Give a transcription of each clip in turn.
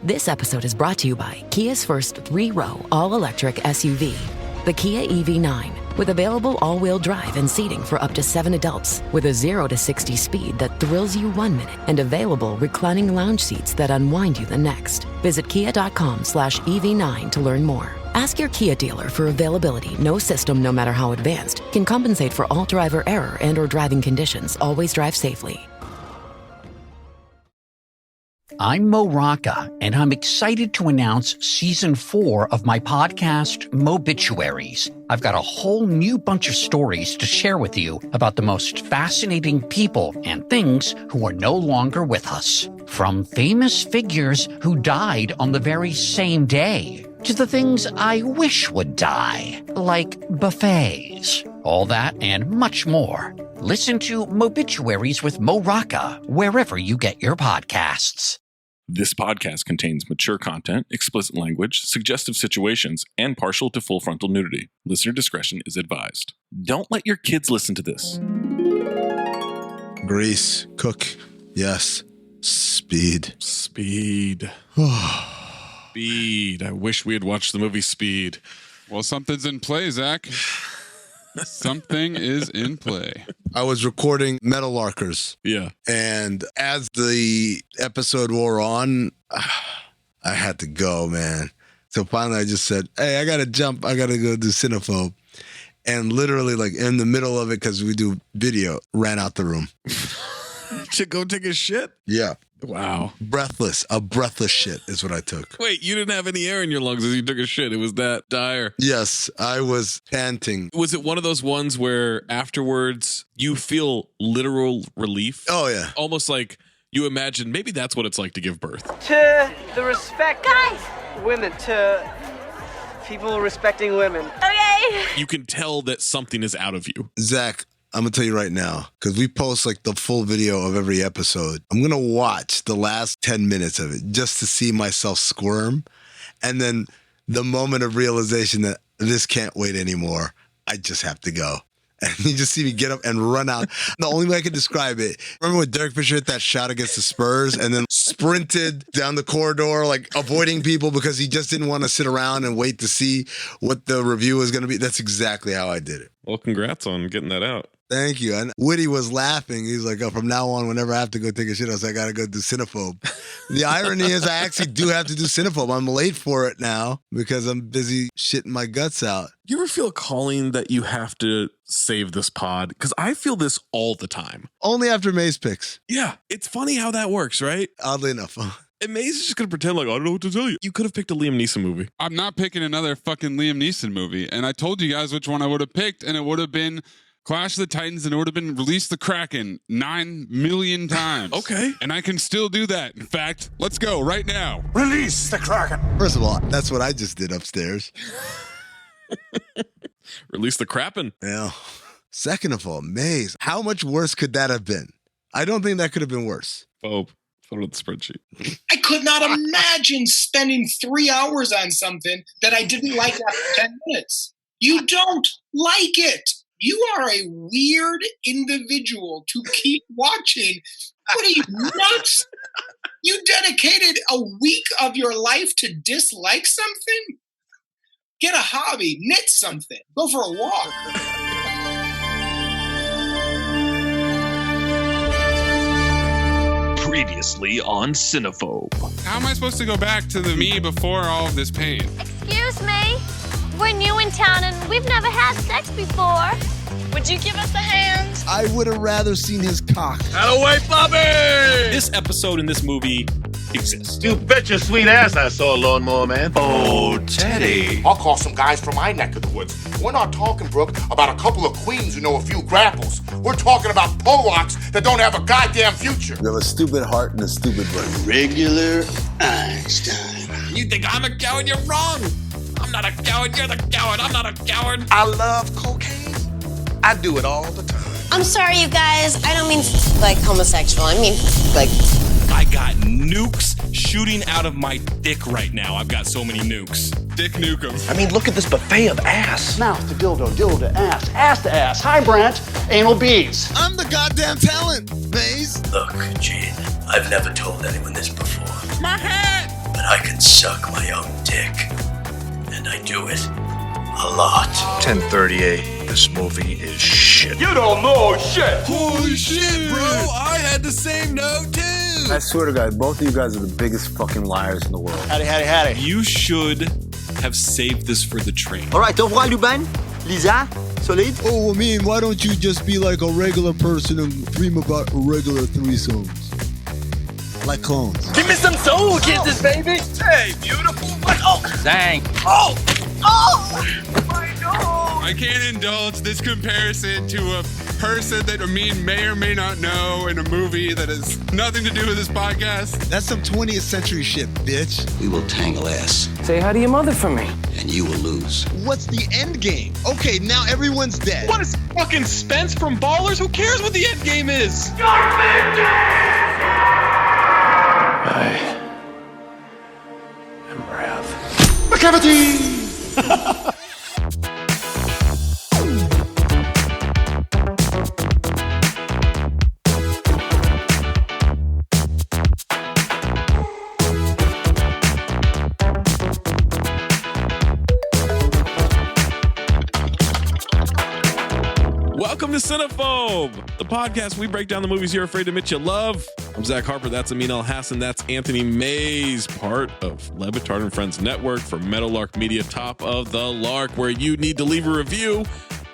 This episode is brought to you by Kia's first 3-row all-electric SUV, the Kia EV9, with available all-wheel drive and seating for up to 7 adults, with a 0 to 60 speed that thrills you 1 minute, and available reclining lounge seats that unwind you the next. Visit kia.com/EV9 to learn more. Ask your Kia dealer for availability. No system, no matter how advanced, can compensate for all driver error and or driving conditions. Always drive safely. I'm Mo Rocca, and I'm excited to announce Season 4 of my podcast, Mobituaries. I've got a whole new bunch of stories to share with you about the most fascinating people and things who are no longer with us. From famous figures who died on the very same day, to the things I wish would die, like buffets. All that and much more. Listen to Mobituaries with Mo Rocca wherever you get your podcasts. This podcast contains mature content, explicit language, suggestive situations, and partial to full frontal nudity. Listener discretion is advised. Don't let your kids listen to this. Grease, cook, yes. Speed. Speed. Speed. I wish we had watched the movie Speed. Well, something's in play, Zach. Something is in play. I was recording Metalarkers. Yeah. And as the episode wore on, I had to go, man. So finally I just said, hey, I got to jump. I got to go do Cinephobe. And literally, like, in the middle of it, because we do video, ran out the room. To go take a shit? Yeah. Wow. Breathless. A breathless shit is what I took. Wait, you didn't have any air in your lungs as you took a shit. It was that dire. Yes, I was panting. Was it one of those ones where afterwards you feel literal relief? Oh, yeah. Almost like you imagine maybe that's what it's like to give birth. To the respect of women, to people respecting women. Okay. You can tell that something is out of you. Zach, I'm going to tell you right now, because we post like the full video of every episode. I'm going to watch the last 10 minutes of it just to see myself squirm. And then the moment of realization that this can't wait anymore, I just have to go. And you just see me get up and run out. The only way I can describe it, remember when Derek Fisher hit that shot against the Spurs and then sprinted down the corridor, like avoiding people because he just didn't want to sit around and wait to see what the review was going to be? That's exactly how I did it. Well, congrats on getting that out. Thank you. And Woody was laughing. He's like, oh, from now on, whenever I have to go take a shit, I was like, I got to go do Cinephobe. The irony is I actually do have to do Cinephobe. I'm late for it now because I'm busy shitting my guts out. You ever feel a calling that you have to save this pod? Because I feel this all the time. Only after Mayes picks. Yeah. It's funny how that works, right? Oddly enough. And Mayes is just going to pretend like, I don't know what to tell you. You could have picked a Liam Neeson movie. I'm not picking another fucking Liam Neeson movie. And I told you guys which one I would have picked, and it would have been Clash of the Titans, and it would have been Release the Kraken 9 million times. Okay. And I can still do that. In fact, let's go right now. Release the Kraken. First of all, that's what I just did upstairs. Release the Kraken. Yeah. Second of all, Mayes, how much worse could that have been? I don't think that could have been worse. Oh, photo of the spreadsheet. I could not imagine spending 3 hours on something that I didn't like after 10 minutes. You don't like it. You are a weird individual to keep watching. What are you, nuts? You dedicated a week of your life to dislike something? Get a hobby, knit something, go for a walk. Previously on Cinephobe. How am I supposed to go back to the me before all of this pain? Excuse me? We're new in town and we've never had sex before. Would you give us a hand? I would have rather seen his cock. Away, Bobby! This episode in this movie exists. You bet your sweet ass I saw a lawnmower man. Oh, Teddy. I'll call some guys from my neck of the woods. We're not talking, Brooke, about a couple of queens who know a few grapples. We're talking about Polacks that don't have a goddamn future. You have a stupid heart and a stupid brain. Regular Einstein. You think I'm a coward? You're wrong. I'm not a coward. You're the coward. I'm not a coward. I love cocaine. I do it all the time. I'm sorry, you guys. I don't mean like homosexual. I mean like... I got nukes shooting out of my dick right now. I've got so many nukes. Dick Nukem. I mean, look at this buffet of ass. Mouth to dildo, dildo to ass to ass. Hi, Brant. Anal beads. I'm the goddamn talent, Mayes. Look, Gene, I've never told anyone this before, My head! but I can suck my own dick. And I do it a lot. 1038. This movie is shit. You don't know shit. Holy shit, bro. I had the same note too. I swear to God, both of you guys are the biggest fucking liars in the world. Howdy. You should have saved this for the train. All right, au revoir, Lubin. Lisa, solide. Oh, I mean, why don't you just be like a regular person and dream about regular threesomes? Like clones. Give me some soul kisses, baby. Hey, beautiful. What? Oh, Dang. oh. My nose. I can't indulge this comparison to a person that Amin may or may not know in a movie that has nothing to do with this podcast. That's some 20th century shit, bitch. We will tangle ass, Say hi to your mother for me. and you will lose. What's the end game? Okay, now everyone's dead. What is fucking Spence from Ballers? Who cares what the end game is? I am wrath. McCavity! Welcome to Cinephobe, the podcast we break down the movies you're afraid to admit you love. I'm Zach Harper, that's Amin Hassan, that's Anthony Mayes, part of Levitard and Friends Network for Meadowlark Media, top of the Lark, where you need to leave a review.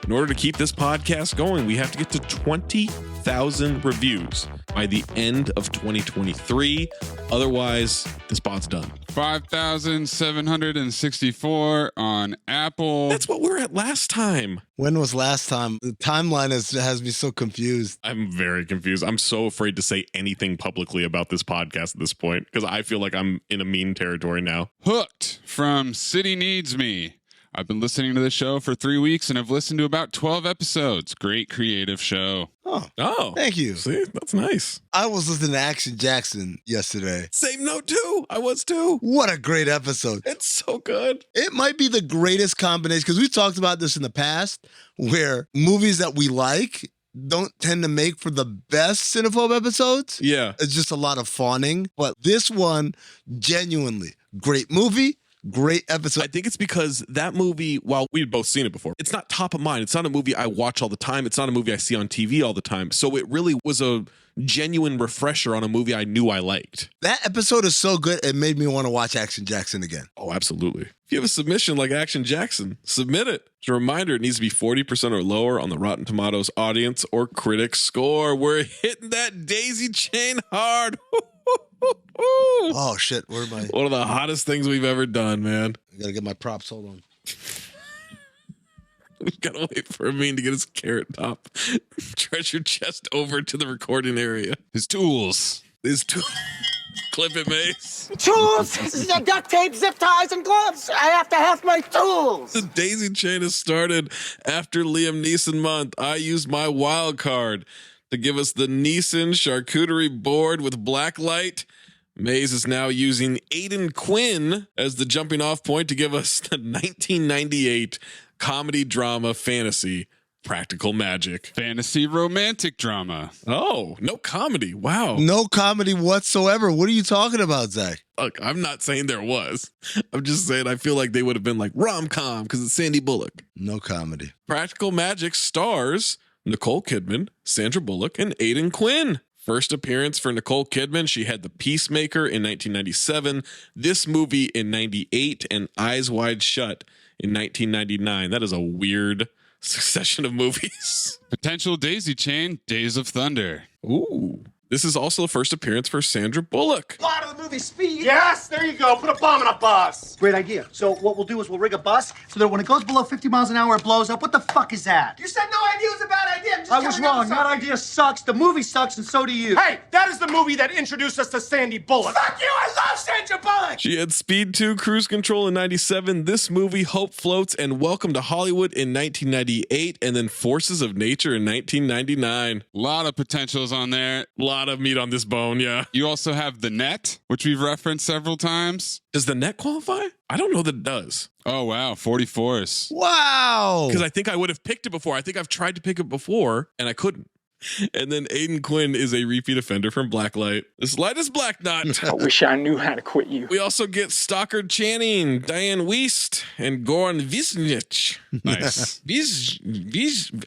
In order to keep this podcast going, we have to get to 20,000 reviews by the end of 2023. Otherwise, this pod's done. 5,764 on Apple. That's what we were at last time. When was last time? The timeline has me so confused. I'm very confused. I'm so afraid to say anything publicly about this podcast at this point because I feel like I'm in a mean territory now. Hooked from City Needs Me. I've been listening to this show for 3 weeks and I've listened to about 12 episodes. Great creative show. Oh, thank you. See, that's nice. I was listening to Action Jackson yesterday. Same note too. I was too. What a great episode. It's so good. It might be the greatest combination because we've talked about this in the past where movies that we like don't tend to make for the best Cinephobe episodes. Yeah. It's just a lot of fawning. But this one, genuinely, great movie. Great episode. I think it's because that movie, while we'd both seen it before, it's not top of mind. It's not a movie I watch all the time. It's not a movie I see on TV all the time. So it really was a genuine refresher on a movie I knew I liked. That episode is so good, it made me want to watch Action Jackson again. Oh, absolutely. If you have a submission like Action Jackson, submit it. Just a reminder, it needs to be 40% or lower on the Rotten Tomatoes audience or critic score. We're hitting that daisy chain hard. Oh, shit. Where am I? One of the hottest things we've ever done, man. I got to get my props. Hold on. We've got to wait for Amin to get his carrot top treasure chest over to the recording area. His tools. Clip it, Mace. Tools, duct tape, zip ties, and gloves. I have to have my tools. The daisy chain has started after Liam Neeson month. I used my wild card to give us the Neeson charcuterie board with black light. Mays is now using Aidan Quinn as the jumping off point to give us the 1998 comedy drama fantasy Practical Magic. Fantasy romantic drama. Oh, no comedy. Wow. No comedy whatsoever. What are you talking about, Zach? Look, I'm not saying there was. I'm just saying I feel like they would have been like rom-com because it's Sandy Bullock. No comedy. Practical Magic stars Nicole Kidman, Sandra Bullock, and Aidan Quinn. First appearance for Nicole Kidman, she had The Peacemaker in 1997, this movie in 98, and Eyes Wide Shut in 1999. That is a weird succession of movies. Potential daisy chain, Days of Thunder. Ooh. This is also the first appearance for Sandra Bullock. Plot of the movie Speed. Yes, there you go. Put a bomb in a bus. Great idea. So what we'll do is we'll rig a bus so that when it goes below 50 miles an hour, it blows up. What the fuck is that? You said no idea was a bad idea. I was wrong. That idea sucks. The movie sucks, and so do you. Hey, that is the movie that introduced us to Sandy Bullock. Fuck you. I love Sandra Bullock. She had Speed 2, Cruise Control in 97, this movie, Hope Floats, and Welcome to Hollywood in 1998, and then Forces of Nature in 1999. A lot of potentials on there. A lot of meat on this bone, yeah. You also have The Net, which we've referenced several times. Does The Net qualify? I don't know that it does. Oh, wow. 44s. Wow. Because I think I would have picked it before. I think I've tried to pick it before, and I couldn't. And then Aiden Quinn is a repeat offender from Blacklight. This light is Black Knot. I wish I knew how to quit you. We also get Stockard Channing, Diane Wiest, and Goran Visnich. Nice.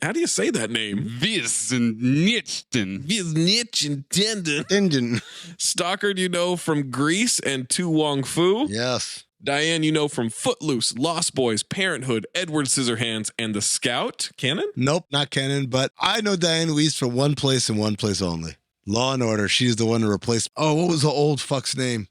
How do you say that name? Visnich and Tendon. Engine. Stockard, you know, from Grease and Tu Wong Fu. Yes. Diane, you know, from Footloose, Lost Boys, Parenthood, Edward Scissorhands, and The Scout. Canon? Nope, not canon, but I know Diane Wiest from one place and one place only. Law and Order. She's the one to replace. Oh, what was the old fuck's name?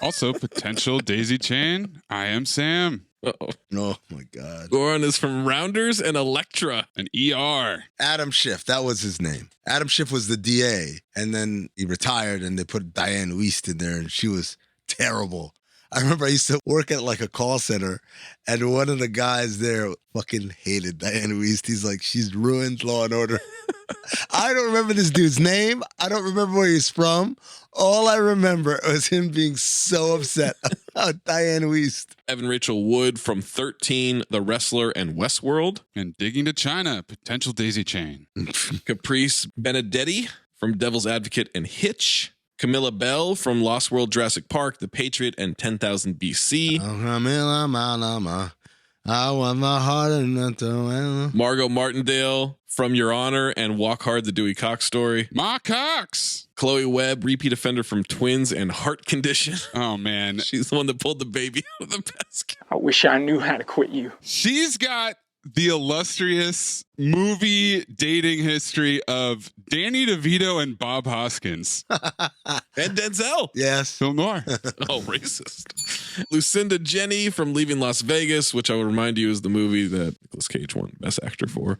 Also, potential Daisy Chain. I Am Sam. Uh-oh. Oh, my God. Goran is from Rounders and Elektra. An ER. Adam Schiff. That was his name. Adam Schiff was the DA, and then he retired, and they put Diane Wiest in there, and she was terrible. I remember I used to work at like a call center, and one of the guys there fucking hated Diane Wiest. He's like, she's ruined Law and Order. I don't remember this dude's name. I don't remember where he's from. All I remember was him being so upset about Diane Wiest. Evan Rachel Wood from 13, The Wrestler, and Westworld. And Digging to China, potential Daisy Chain. Caprice Benedetti from Devil's Advocate and Hitch. Camilla Bell from Lost World, Jurassic Park, The Patriot, and 10,000 BC. I want my heart and to Margot Martindale from Your Honor and Walk Hard, The Dewey Cox Story. Ma Cox. Chloe Webb, repeat offender from Twins and Heart Condition. Oh, man. She's the one that pulled the baby out of the basket. I wish I knew how to quit you. She's got the illustrious movie dating history of Danny DeVito and Bob Hoskins. And Denzel. Yes. Film noir. Oh, racist. Lucinda Jenny from Leaving Las Vegas, which I will remind you is the movie that Nicolas Cage won Best Actor for.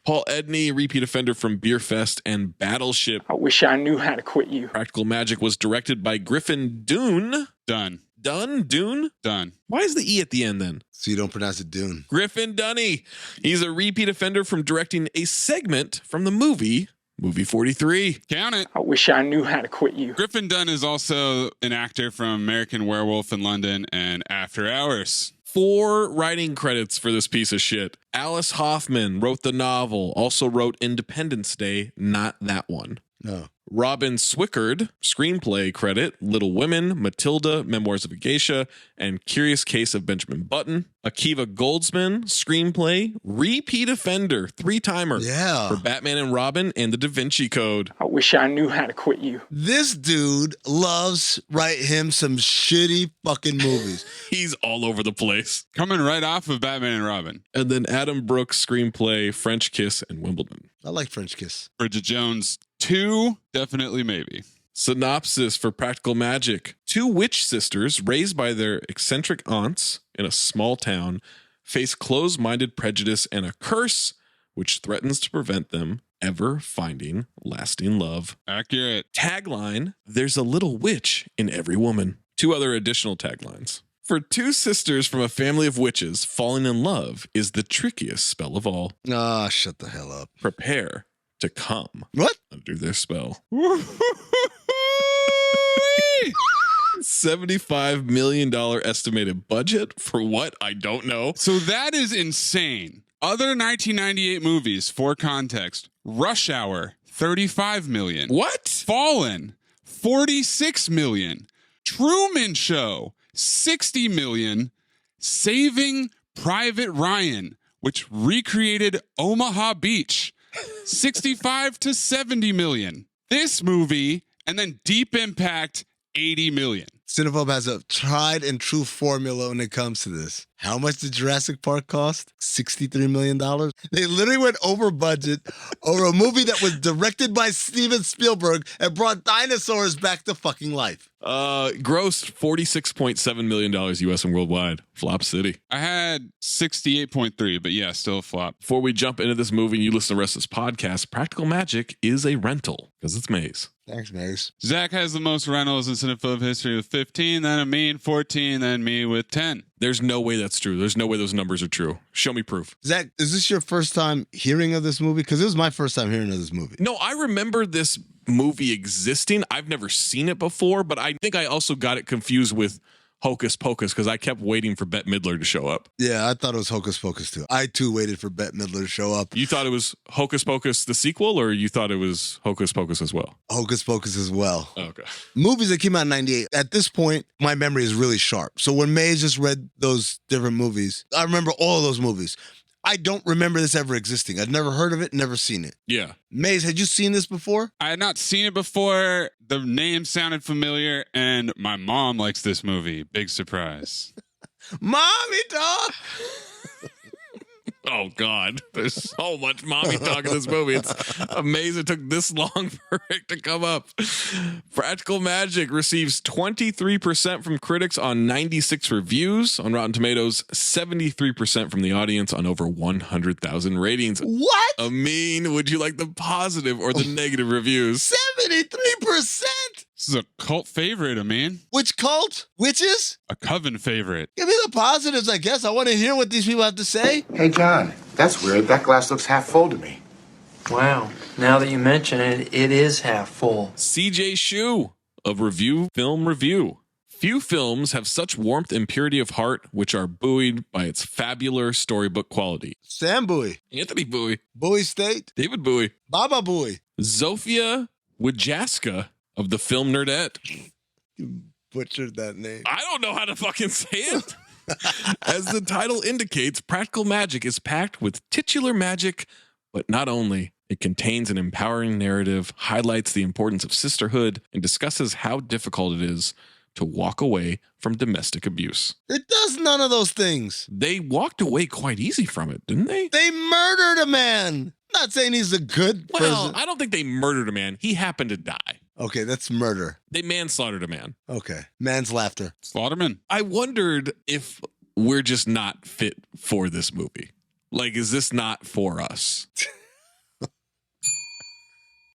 Paul Edney, repeat offender from Beer Fest and Battleship. I wish I knew how to quit you. Practical Magic was directed by Griffin Dunne. Done. Dune? Done. Why is the E at the end then? So you don't pronounce it Dune. Griffin Dunne. He's a repeat offender from directing a segment from the movie 43. Count it. I wish I knew how to quit you. Griffin Dunne is also an actor from American Werewolf in London and After Hours. 4 writing credits for this piece of shit. Alice Hoffman wrote the novel, also wrote Independence Day, not that one. No. Robin Swickard, screenplay credit, Little Women, Matilda, Memoirs of a Geisha, and Curious Case of Benjamin Button. Akiva Goldsman, screenplay, repeat offender, 3-timer. Yeah. For Batman and Robin and The Da Vinci Code. I wish I knew how to quit you. This dude loves write him some shitty fucking movies. He's all over the place. Coming right off of Batman and Robin. And then Adam Brooks, screenplay, French Kiss, and Wimbledon. I like French Kiss. Bridget Jones 2, definitely maybe. Synopsis for Practical Magic. 2 witch sisters raised by their eccentric aunts in a small town face closed-minded prejudice and a curse which threatens to prevent them ever finding lasting love. Accurate. Tagline, there's a little witch in every woman. 2 other additional taglines. For 2 sisters from a family of witches, falling in love is the trickiest spell of all. Ah, shut the hell up. Prepare to come. What? Under their spell. $75 million estimated budget for what? I don't know. So that is insane. Other 1998 movies, for context, Rush Hour, 35 million. What? Fallen, 46 million. Truman Show, 60 million. Saving Private Ryan, which recreated Omaha Beach, 65 to 70 million. This movie, and then Deep Impact, 80 million. Cinephobe has a tried and true formula when it comes to this. How much did Jurassic Park cost? $63 million? They literally went over budget over a movie that was directed by Steven Spielberg and brought dinosaurs back to fucking life. Grossed $46.7 million US and worldwide. Flop city. I had 68.3, but yeah, still a flop. Before we jump into this movie and you listen to the rest of this podcast, Practical Magic is a rental because it's Maze. Thanks, Maze. Zach has the most rentals in Cinephobe history with 15, then Amin 14, then me with 10. There's no way that's true. There's no way those numbers are true. Show me proof. Zach, is this your first time hearing of this movie? Because it was my first time hearing of this movie. No, I remember this movie existing. I've never seen it before, but I think I also got it confused with Hocus Pocus because I kept waiting for Bette Midler to show up. Yeah, I thought it was Hocus Pocus too. I too waited for Bette Midler to show up. You thought it was Hocus Pocus the sequel, or you thought it was Hocus Pocus as well? Hocus Pocus as well. Okay. Movies that came out in 98. At this point, my memory is really sharp. So when Mays just read those different movies, I remember all of those movies. I don't remember this ever existing. I'd never heard of it, never seen it. Yeah. Mays, had you seen this before? I had not seen it before. The name sounded familiar, and my mom likes this movie. Big surprise. Mommy talk! Oh, God. There's so much mommy talk in this movie. It's amazing it took this long for it to come up. Practical Magic receives 23% from critics on 96 reviews. On Rotten Tomatoes, 73% from the audience on over 100,000 ratings. What? Amin, would you like the positive or the negative reviews? 73%? This is a cult favorite, Amin. Which cult? Witches? A coven favorite. Give me the positives, I guess. I want to hear what these people have to say. Hey, John, that's weird. That glass looks half full to me. Wow. Now that you mention it, it is half full. CJ Shu of Review Film Review. Few films have such warmth and purity of heart, which are buoyed by its fabular storybook quality. Sam Bowie. Anthony Bowie. Bowie State. David Bowie. Baba Bowie. Zofia Wajaska of the Film Nerdette. You butchered that name. I don't know how to fucking say it. As the title indicates, Practical Magic is packed with titular magic, but not only. It contains an empowering narrative, highlights the importance of sisterhood, and discusses how difficult it is to walk away from domestic abuse. It does none of those things. They walked away quite easy from it, didn't they? They murdered a man. Not saying he's a good person. I don't think they murdered a man. He happened to die. Okay, that's murder. They manslaughtered a man. Okay. Man's laughter. Slaughterman. I wondered if we're just not fit for this movie. Like, is this not for us?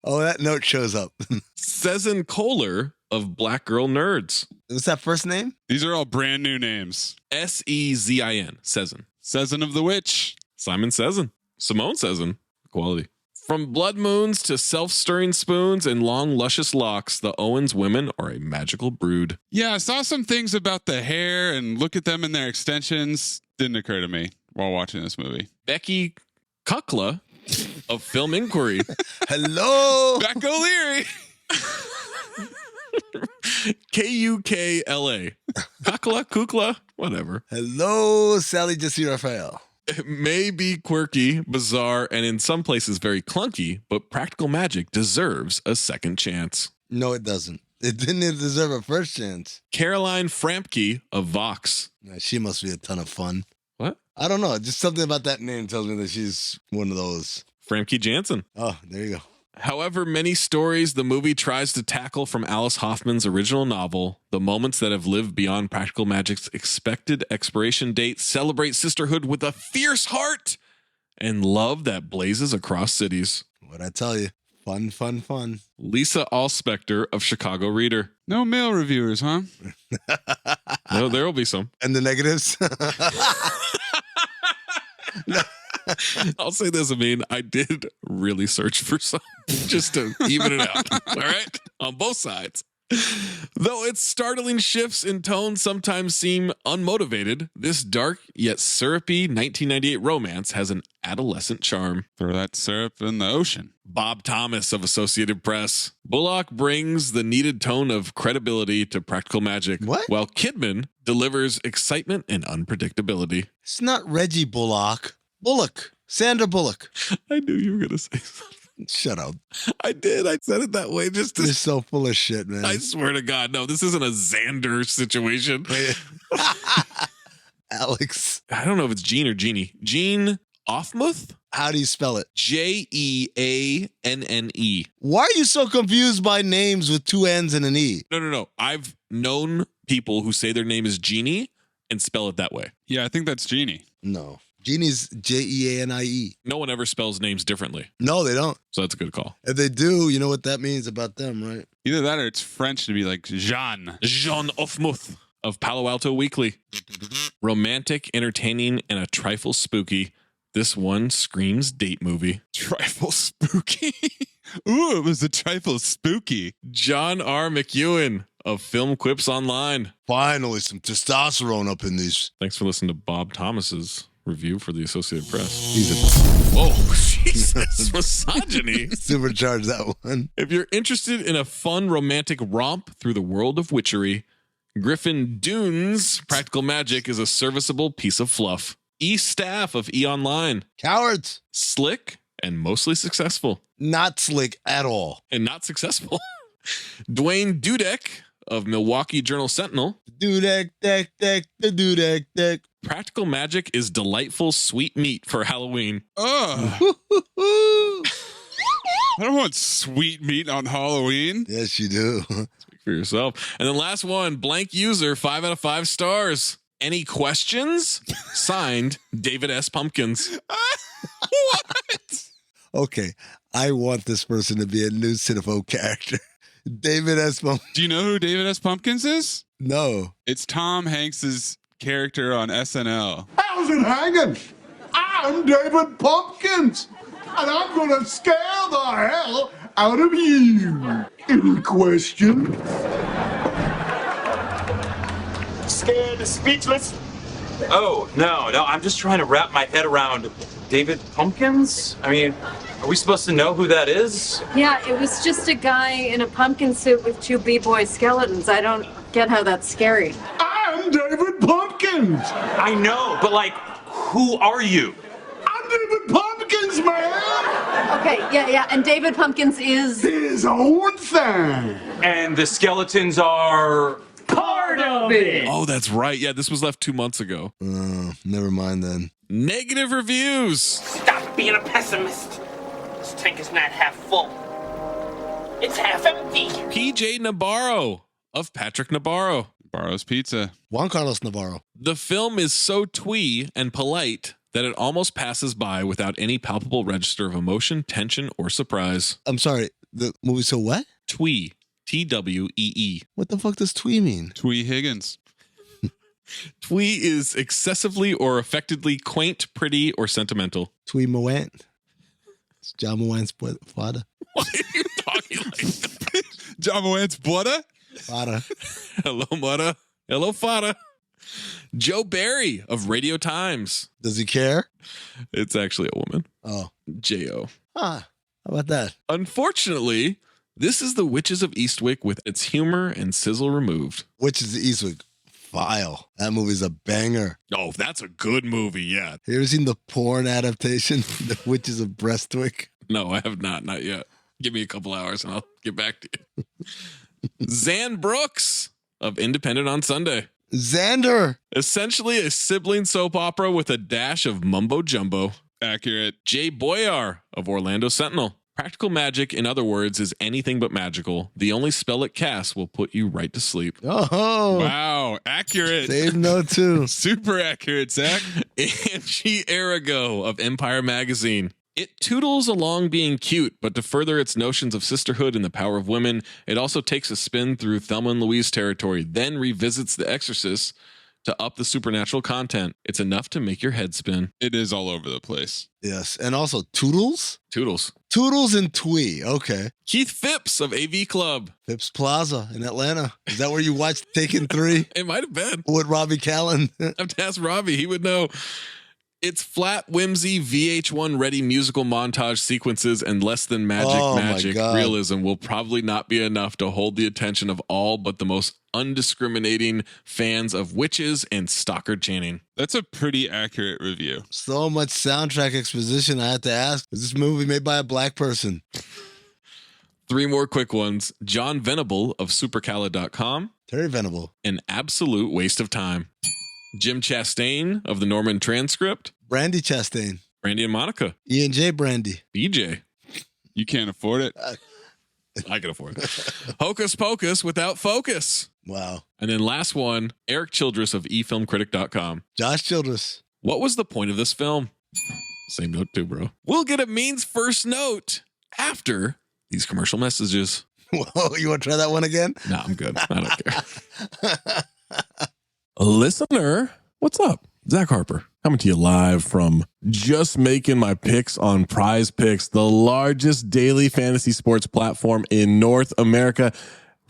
Oh, that note shows up. Sezin Kohler of Black Girl Nerds. What's that first name? These are all brand new names. Sezin. Sezin. Sezin of the Witch. Simon Sezin. Simone Sezin. Quality. From blood moons to self-stirring spoons and long, luscious locks, the Owens women are a magical brood. Yeah, I saw some things about the hair and look at them and their extensions. Didn't occur to me while watching this movie. Becky Kukla of Film Inquiry. Hello. Beck O'Leary. Kukla. Kukla, whatever. Hello, Sally Jesse Raphael. It may be quirky, bizarre, and in some places very clunky, but Practical Magic deserves a second chance. No, it doesn't. It didn't deserve a first chance. Caroline Frampke of Vox. She must be a ton of fun. What? I don't know. Just something about that name tells me that she's one of those. Frampke Jansen. Oh, there you go. However many stories the movie tries to tackle from Alice Hoffman's original novel, the moments that have lived beyond Practical Magic's expected expiration date celebrate sisterhood with a fierce heart and love that blazes across cities. What'd I tell you? Fun, fun, fun. Lisa Allspector of Chicago Reader. No male reviewers, huh? No, there will be some. And the negatives? No. I'll say this, Amin, I did really search for some just to even it out. All right? On both sides. Though its startling shifts in tone sometimes seem unmotivated, this dark yet syrupy 1998 romance has an adolescent charm. Throw that syrup in the ocean. Bob Thomas of Associated Press. Bullock brings the needed tone of credibility to Practical Magic, while Kidman delivers excitement and unpredictability. It's not Reggie Bullock. Bullock. Sandra Bullock. I knew you were going to say something. Shut up. I did. I said it that way just to... You're so full of shit, man. I swear to God. No, this isn't a Xander situation. Alex. I don't know if it's Gene or Jeannie. Gene Offmuth? How do you spell it? Jeanne. Why are you so confused by names with two N's and an E? No. I've known people who say their name is Jeannie and spell it that way. Yeah, I think that's Jeannie. No. Jeannie's Jeanie. No one ever spells names differently. No, they don't. So that's a good call. If they do, you know what that means about them, right? Either that or it's French to be like Jean. Jean Offmuth of Palo Alto Weekly. Romantic, entertaining, and a trifle spooky. This one screams date movie. Trifle spooky? Ooh, it was a trifle spooky. John R. McEwen of Film Quips Online. Finally, some testosterone up in these. Thanks for listening to Bob Thomas's review for the Associated Press. Whoa, Jesus, misogyny. Supercharge that one. If you're interested in a fun romantic romp through the world of witchery, Griffin Dune's Practical Magic is a serviceable piece of fluff. Staff of Online. Cowards. Slick and mostly successful. Not slick at all. And not successful. Dwayne Dudek of Milwaukee Journal Sentinel. Dudek, deck, deck, the Dudek, deck. Practical Magic is delightful sweet meat for Halloween. Ugh. I don't want sweet meat on Halloween. Yes, you do. Speak for yourself. And then last one, blank user, 5 out of 5 stars. Any questions? Signed, David S. Pumpkins. What? Okay, I want this person to be a new Cinephobe character. David S. Pumpkins. Do you know who David S. Pumpkins is? No. It's Tom Hanks's character on SNL. How's it hanging? I'm David Pumpkins, and I'm gonna scare the hell out of you. Any question? Scared, speechless. Oh, no, I'm just trying to wrap my head around David Pumpkins. I mean, are we supposed to know who that is? Yeah, it was just a guy in a pumpkin suit with 2 b-boy skeletons. I don't get how that's scary. I'm David Pumpkins. I know, but like, who are you? I'm David Pumpkins, man. Okay, yeah, and David Pumpkins is his own thing. And the skeletons are part of it. Oh, that's right. Yeah, this was left 2 months ago. Never mind then. Negative reviews. Stop being a pessimist. This tank is not half full. It's half empty. PJ Navarro of Patrick Navarro. Navarro's Pizza. Juan Carlos Navarro. The film is so twee and polite that it almost passes by without any palpable register of emotion, tension, or surprise. I'm sorry, the movie's so what? Twee. Twee. What the fuck does twee mean? Twee Higgins. Twee is excessively or affectedly quaint, pretty, or sentimental. Twee Moant. It's John Moant's father. Why are you talking like that? John Moant's butter? Father. Hello, mudda. Hello, fada. Joe Barry of Radio Times. Does he care? It's actually a woman. Oh. J.O. How about that? Unfortunately, this is The Witches of Eastwick with its humor and sizzle removed. Witches of Eastwick. Vile. That movie's a banger. Oh, that's a good movie, yeah. Have you ever seen the porn adaptation, The Witches of Breastwick? No, I have not yet. Give me a couple hours and I'll get back to you. Zan Brooks of Independent on Sunday. Xander. Essentially a sibling soap opera with a dash of mumbo jumbo. Accurate. Jay Boyar of Orlando Sentinel. Practical magic, in other words, is anything but magical. The only spell it casts will put you right to sleep. Oh. Wow. Accurate. Save note too. Super accurate, Zach. Angie Arago of Empire Magazine. It toodles along being cute, but to further its notions of sisterhood and the power of women, it also takes a spin through Thelma and Louise territory, then revisits The Exorcist to up the supernatural content. It's enough to make your head spin. It is all over the place. Yes. And also Toodles? Toodles. Toodles and Twee. Okay. Keith Phipps of AV Club. Phipps Plaza in Atlanta. Is that where you watched Taken 3? It might have been. With Robbie Callan? I have to ask Robbie. He would know. It's flat, whimsy, VH1 ready musical montage sequences and less than magic realism will probably not be enough to hold the attention of all but the most undiscriminating fans of witches and Stockard Channing. That's a pretty accurate review. So much soundtrack exposition. I have to ask, is this movie made by a black person? 3 more quick ones. John Venable of supercala.com. Terry Venable. An absolute waste of time. Jim Chastain of the Norman Transcript. Brandy Chastain. Brandy and Monica. E&J Brandy. BJ. You can't afford it. I can afford it. Hocus Pocus without focus. Wow. And then last one, Eric Childress of efilmcritic.com. Josh Childress. What was the point of this film? Same note too, bro. We'll get a means first note after these commercial messages. Whoa, you want to try that one again? No, I'm good. I don't care. Listener, what's up? Zach Harper coming to you live from Just Making My Picks on Prize Picks, the largest daily fantasy sports platform in North America.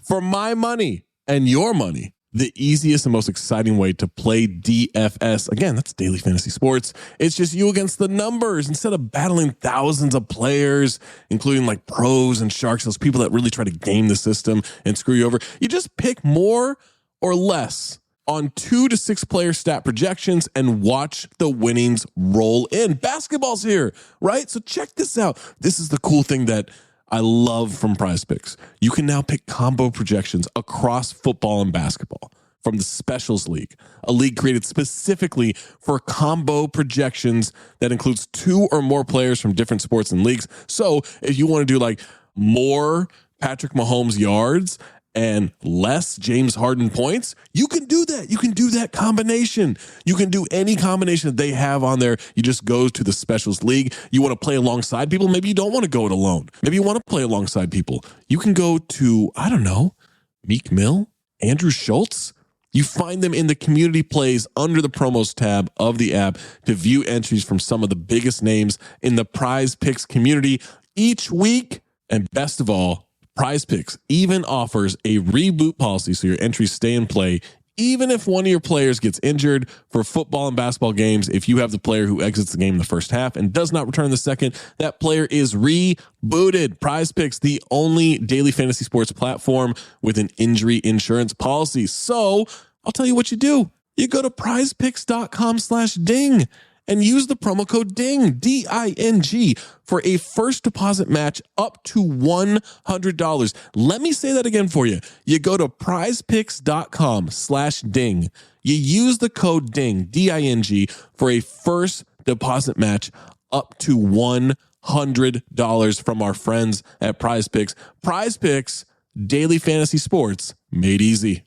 For my money, and your money. The easiest and most exciting way to play DFS. Again, that's daily fantasy sports. It's just you against the numbers instead of battling thousands of players, including like pros and sharks, those people that really try to game the system and screw you over. You just pick more or less on 2 to 6 player stat projections and watch the winnings roll in. Basketball's here, right? So check this out. This is the cool thing that I love from Prize Picks. You can now pick combo projections across football and basketball from the Specials League, a league created specifically for combo projections that includes 2 or more players from different sports and leagues. So if you want to do like more Patrick Mahomes yards and less James Harden points, you can do that. You can do that combination. You can do any combination that they have on there. You just go to the Specials League. You want to play alongside people. Maybe you don't want to go it alone. Maybe you want to play alongside people. You can go to, I don't know, Meek Mill, Andrew Schultz. You find them in the community plays under the promos tab of the app to view entries from some of the biggest names in the Prize Picks community each week. And best of all, Prize Picks even offers a reboot policy so your entries stay in play even if one of your players gets injured. For football and basketball games, if you have the player who exits the game in the first half and does not return the second, that player is rebooted. Prize Picks, the only daily fantasy sports platform with an injury insurance policy. So I'll tell you what you do. You go to prizepicks.com/ding and use the promo code DING, D-I-N-G, for a first deposit match up to $100. Let me say that again for you. You go to prizepicks.com/ding. You use the code DING, D-I-N-G, for a first deposit match up to $100 from our friends at Prize Picks. Prize Picks, daily fantasy sports made easy.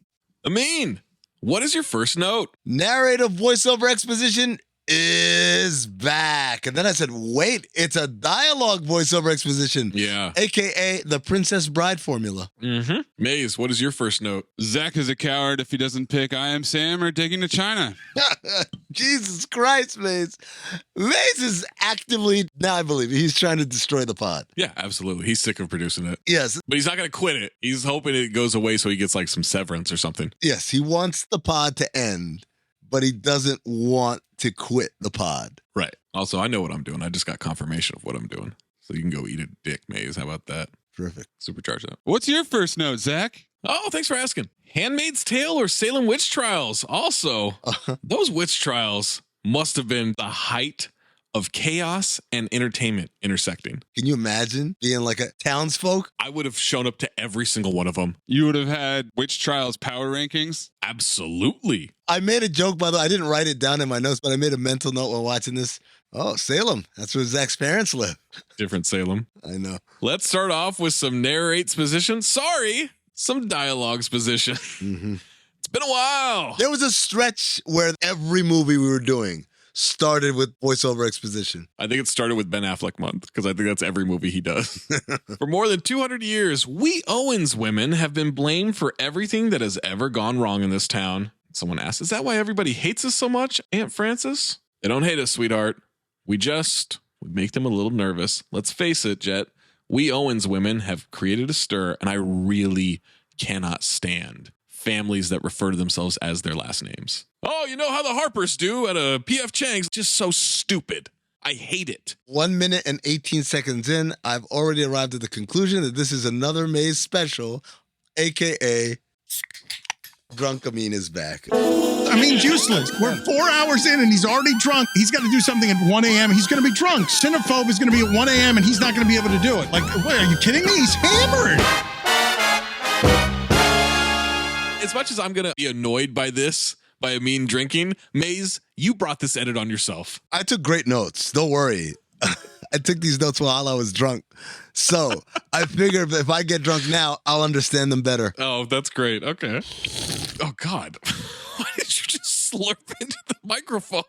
Amin, what is your first note? Narrative voiceover exposition is back. And then I said, wait, it's a dialogue voiceover exposition. Yeah. AKA the Princess Bride formula. Mm-hmm. Maze, what is your first note? Zach is a coward if he doesn't pick I Am Sam or Digging to China. Jesus Christ, Maze. Maze is actively, now I believe it, he's trying to destroy the pod. Yeah, absolutely. He's sick of producing it. Yes. But he's not going to quit it. He's hoping it goes away so he gets like some severance or something. Yes, he wants the pod to end, but he doesn't want to quit the pod. Right. Also, I know what I'm doing. I just got confirmation of what I'm doing. So you can go eat a dick, Maze. How about that? Terrific. Supercharge that. What's your first note, Zach? Oh, thanks for asking. Handmaid's Tale or Salem witch trials. Also, those witch trials must have been the height of chaos and entertainment intersecting. Can you imagine being like a townsfolk? I would have shown up to every single one of them. You would have had witch trials power rankings? Absolutely. I made a joke, by the way. I didn't write it down in my notes, but I made a mental note while watching this. Oh, Salem. That's where Zach's parents live. Different Salem. I know. Let's start off with some narrates position. Sorry, some dialogues position. Mm-hmm. It's been a while. There was a stretch where every movie we were doing started with voiceover exposition. I think it started with Ben Affleck month because I think that's every movie he does. For more than 200 years, we Owens women have been blamed for everything that has ever gone wrong in this town. Someone asked, is that why everybody hates us so much, Aunt Frances? They don't hate us, sweetheart. We make them a little nervous. Let's face it, Jet. We Owens women have created a stir, and I really cannot stand families that refer to themselves as their last names. Oh, you know how the Harpers do at a P.F. Chang's? Just so stupid. I hate it. 1 minute and 18 seconds in, I've already arrived at the conclusion that this is another Maze special, a.k.a. Drunk Amin is back. Amin's useless. We're 4 hours in and he's already drunk. He's got to do something at 1 a.m. He's going to be drunk. Cinephobe is going to be at 1 a.m. and he's not going to be able to do it. Like, wait, are you kidding me? He's hammered. As much as I'm going to be annoyed by this, by Amin drinking, Maze, you brought this edit on yourself. I took great notes. Don't worry. I took these notes while I was drunk. So I figured if I get drunk now, I'll understand them better. Oh, that's great. Okay. Oh, God. Why did you just slurp into the microphone?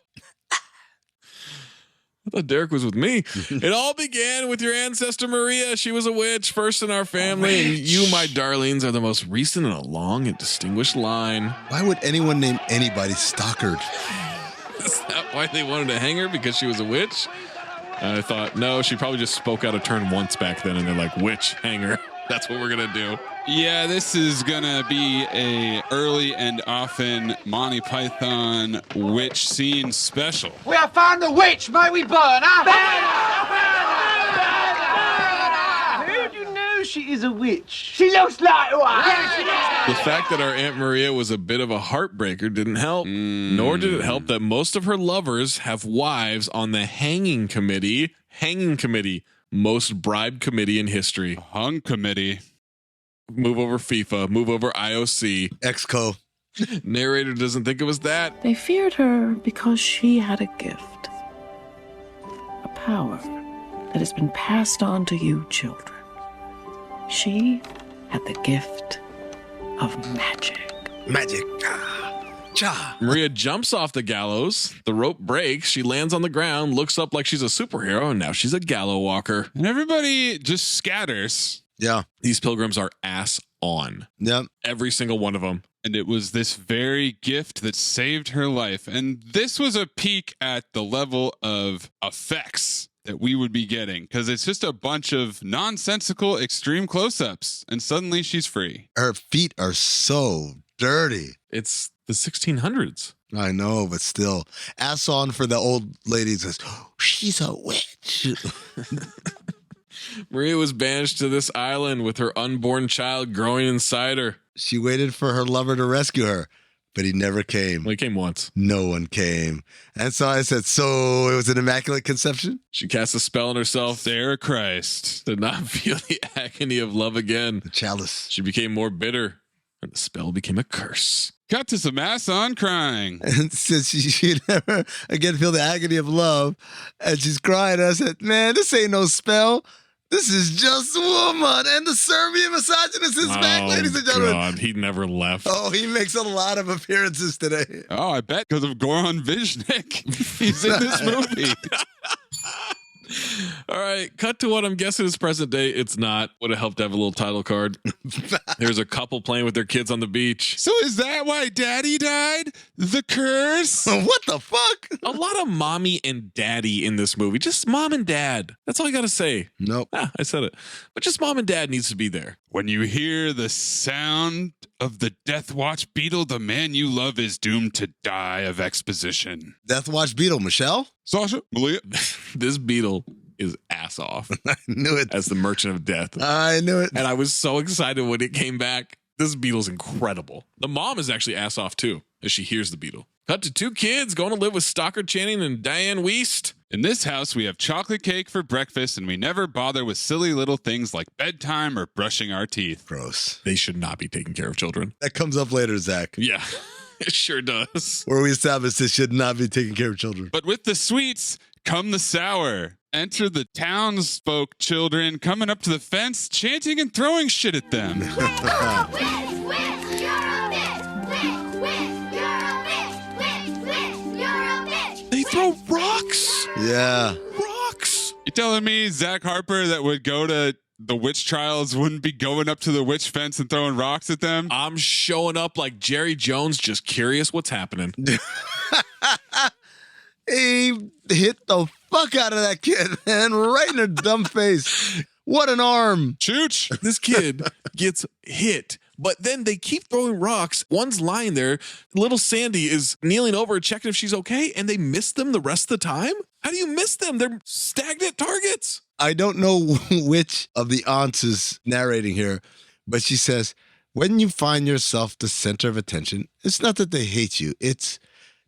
I thought Derek was with me. It all began with your ancestor Maria. She was a witch, first in our family. And you, my darlings, are the most recent in a long and distinguished line. Why would anyone name anybody Stockard? Is that why they wanted to hang her? Because she was a witch? I thought, no, she probably just spoke out of turn once back then, and they're like, witch, hang her. That's what we're gonna do. Yeah, this is gonna be a early and often Monty Python witch scene special. We have found the witch. May we burn her? Who do you know she is a witch? She looks like one. The fact that our Aunt Maria was a bit of a heartbreaker didn't help. Nor did it help that most of her lovers have wives on the hanging committee. Hanging committee. Most bribed committee in history. Hung committee. Move over FIFA. Move over IOC. Exco. Narrator doesn't think it was that. They feared her because she had a gift. A power that has been passed on to you children. She had the gift of magic. Magic. Cha. Maria jumps off the gallows. The rope breaks. She lands on the ground, looks up like she's a superhero, and now she's a gallow walker. And everybody just scatters. Yeah. These pilgrims are ass on. Yep. Every single one of them. And it was this very gift that saved her life. And this was a peek at the level of effects that we would be getting, because it's just a bunch of nonsensical extreme close-ups, and suddenly she's free. Her feet are so dirty. It's the 1600s. I know, but still. Ass on for the old lady says, oh, she's a witch. Maria was banished to this island with her unborn child growing inside her. She waited for her lover to rescue her, but he never came. Well, he came once. No one came. And so I said, so it was an immaculate conception? She cast a spell on herself. Sarah Christ. Did not feel the agony of love again. The chalice. She became more bitter, and the spell became a curse. Cut to some ass on crying. And since she never again feel the agony of love, and she's crying, I said, man, this ain't no spell. This is just a woman. And the Serbian misogynist is back, ladies and gentlemen. God, he never left. Oh, he makes a lot of appearances today. Oh, I bet because of Goran Viznik. He's in this movie. All right, cut to what I'm guessing is present day. It's not. Would have helped to have a little title card. There's a couple playing with their kids on the beach. So is that why Daddy died? The curse? What the fuck? A lot of mommy and daddy in this movie. Just mom and dad. That's all you got to say. Nope. I said it. But just mom and dad needs to be there. When you hear the sound of the Death Watch beetle, the man you love is doomed to die of exposition. Death Watch beetle, Michelle? Sasha? Malia? This beetle is ass off. I knew it. As the Merchant of Death. I knew it. And I was so excited when it came back. This beetle's incredible. The mom is actually ass off too, as she hears the beetle. Cut to two kids going to live with Stockard Channing and Diane Wiest. In this house, we have chocolate cake for breakfast, and we never bother with silly little things like bedtime or brushing our teeth. Gross. They should not be taking care of children. That comes up later, Zach. Yeah, it sure does. Where we established this should not be taking care of children. But with the sweets come the sour. Enter the townsfolk children coming up to the fence, chanting and throwing shit at them. They throw rocks. Yeah. Rocks. You telling me Zach Harper that would go to the witch trials wouldn't be going up to the witch fence and throwing rocks at them? I'm showing up like Jerry Jones, just curious what's happening. He hit the fuck out of that kid, man, right in her dumb face. What an arm. Chooch. This kid gets hit, but then they keep throwing rocks. One's lying there. Little Sandy is kneeling over checking if she's okay, and they miss them the rest of the time? How do you miss them? They're stagnant targets. I don't know which of the aunts is narrating here, but she says, when you find yourself the center of attention, it's not that they hate you. It's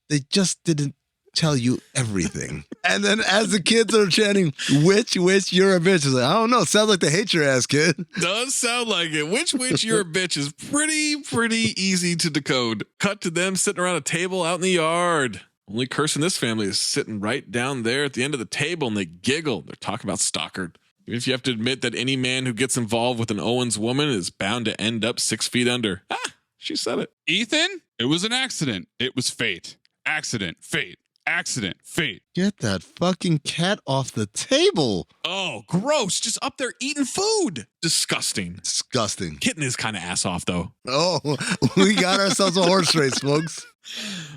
they just didn't tell you everything. And then as the kids are chanting, witch, you're a bitch. It's like, I don't know. Sounds like they hate your ass, kid. Does sound like it. Witch, you're a bitch is pretty easy to decode. Cut to them sitting around a table out in the yard. Only curse in this family is sitting right down there at the end of the table, and they giggle. They're talking about Stockard. Even if you have to admit that any man who gets involved with an Owens woman is bound to end up 6 feet under. She said it. Ethan, it was an accident. It was fate. Accident, fate. Accident, fate. Get that fucking cat off the table. Oh, gross. Just up there eating food. Disgusting. Disgusting. Kitten is kind of ass off, though. Oh, we got ourselves a horse race, folks.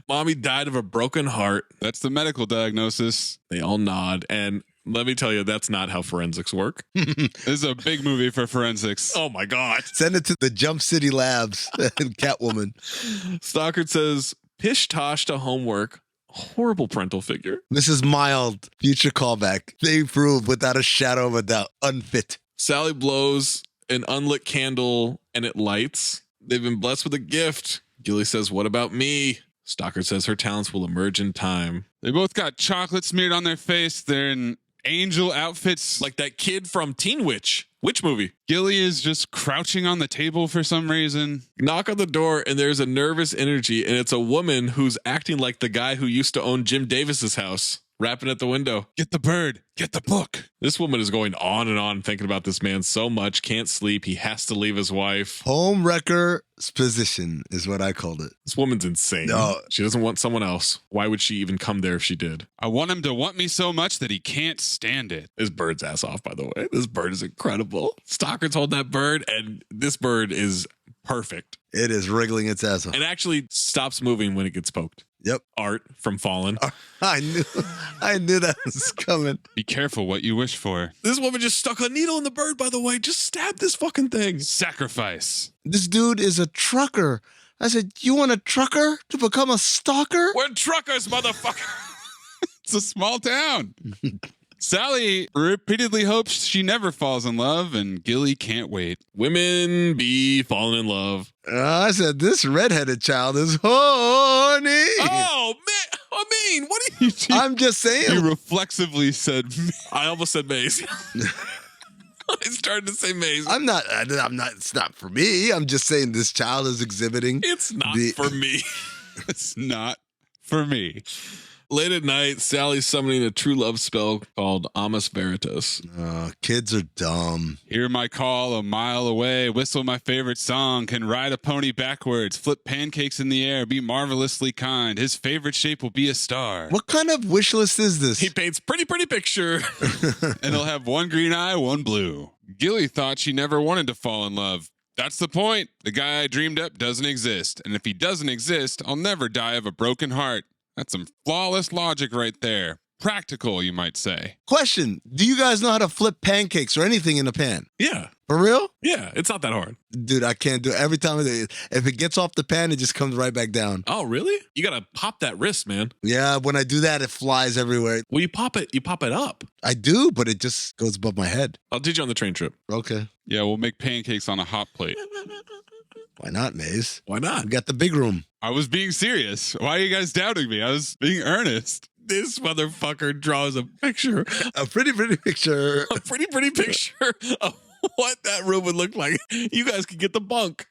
Mommy died of a broken heart. That's the medical diagnosis. They all nod. And Let me tell you, that's not how forensics work. This is a big movie for forensics. Oh my God. Send it to the Jump City Labs and Catwoman. Stockard says, pish tosh to homework. Horrible parental figure. Mrs. Mild, future callback. They prove without a shadow of a doubt, unfit. Sally blows an unlit candle and it lights. They've been blessed with a gift. Gilly says, what about me? Stockard says her talents will emerge in time. They both got chocolate smeared on their face. They're in angel outfits. Like that kid from Teen Witch. Which movie? Gilly is just crouching on the table for some reason. Knock on the door and there's a nervous energy, and it's a woman who's acting like the guy who used to own Jim Davis's house, rapping at the window. Get the bird. Get the book. This woman is going on and on thinking about this man so much, can't sleep. He has to leave his wife. Home wrecker's position is what I called it. This woman's insane. No. She doesn't want someone else. Why would she even come there if she did? I want him to want me so much that he can't stand it. This bird's ass off, by the way. This bird is incredible. Stockard's holding that bird, and this bird is perfect. It is wriggling its ass off. It actually stops moving when it gets poked. Yep. Art from Fallen. I knew that was coming. Be careful what you wish for. This woman just stuck a needle in the bird, by the way. Just stab this fucking thing. Sacrifice. This dude is a trucker. I said, you want a trucker to become a stalker? We're truckers, motherfucker. It's a small town. Sally repeatedly hopes she never falls in love, and Gilly can't wait. Women be falling in love. I said, this redheaded child is horny. Oh, man. I mean, what are you doing? I'm just saying. You reflexively said, I almost said Maze. I started to say Maze. I'm not, it's not for me. I'm just saying this child is exhibiting. It's not for me. It's not for me. Late at night, Sally's summoning a true love spell called Amos Veritas. Kids are dumb. Hear my call a mile away, whistle my favorite song, can ride a pony backwards, flip pancakes in the air, be marvelously kind. His favorite shape will be a star. What kind of wish list is this? He paints pretty picture. And he'll have one green eye, one blue. Gilly thought she never wanted to fall in love. That's the point. The guy I dreamed up doesn't exist. And if he doesn't exist, I'll never die of a broken heart. That's some flawless logic right there. Practical, you might say. Question. Do you guys know how to flip pancakes or anything in a pan? Yeah. For real? Yeah, it's not that hard. Dude, I can't do it. Every time, if it gets off the pan, it just comes right back down. Oh, really? You got to pop that wrist, man. Yeah, when I do that, it flies everywhere. Well, you pop it up. I do, but it just goes above my head. I'll teach you on the train trip. Okay. Yeah, we'll make pancakes on a hot plate. Why not, Maze? Why not? We got the big room. I was being serious. Why are you guys doubting me? I was being earnest. This motherfucker draws a picture. A pretty picture. A pretty picture of what that room would look like. You guys can get the bunk.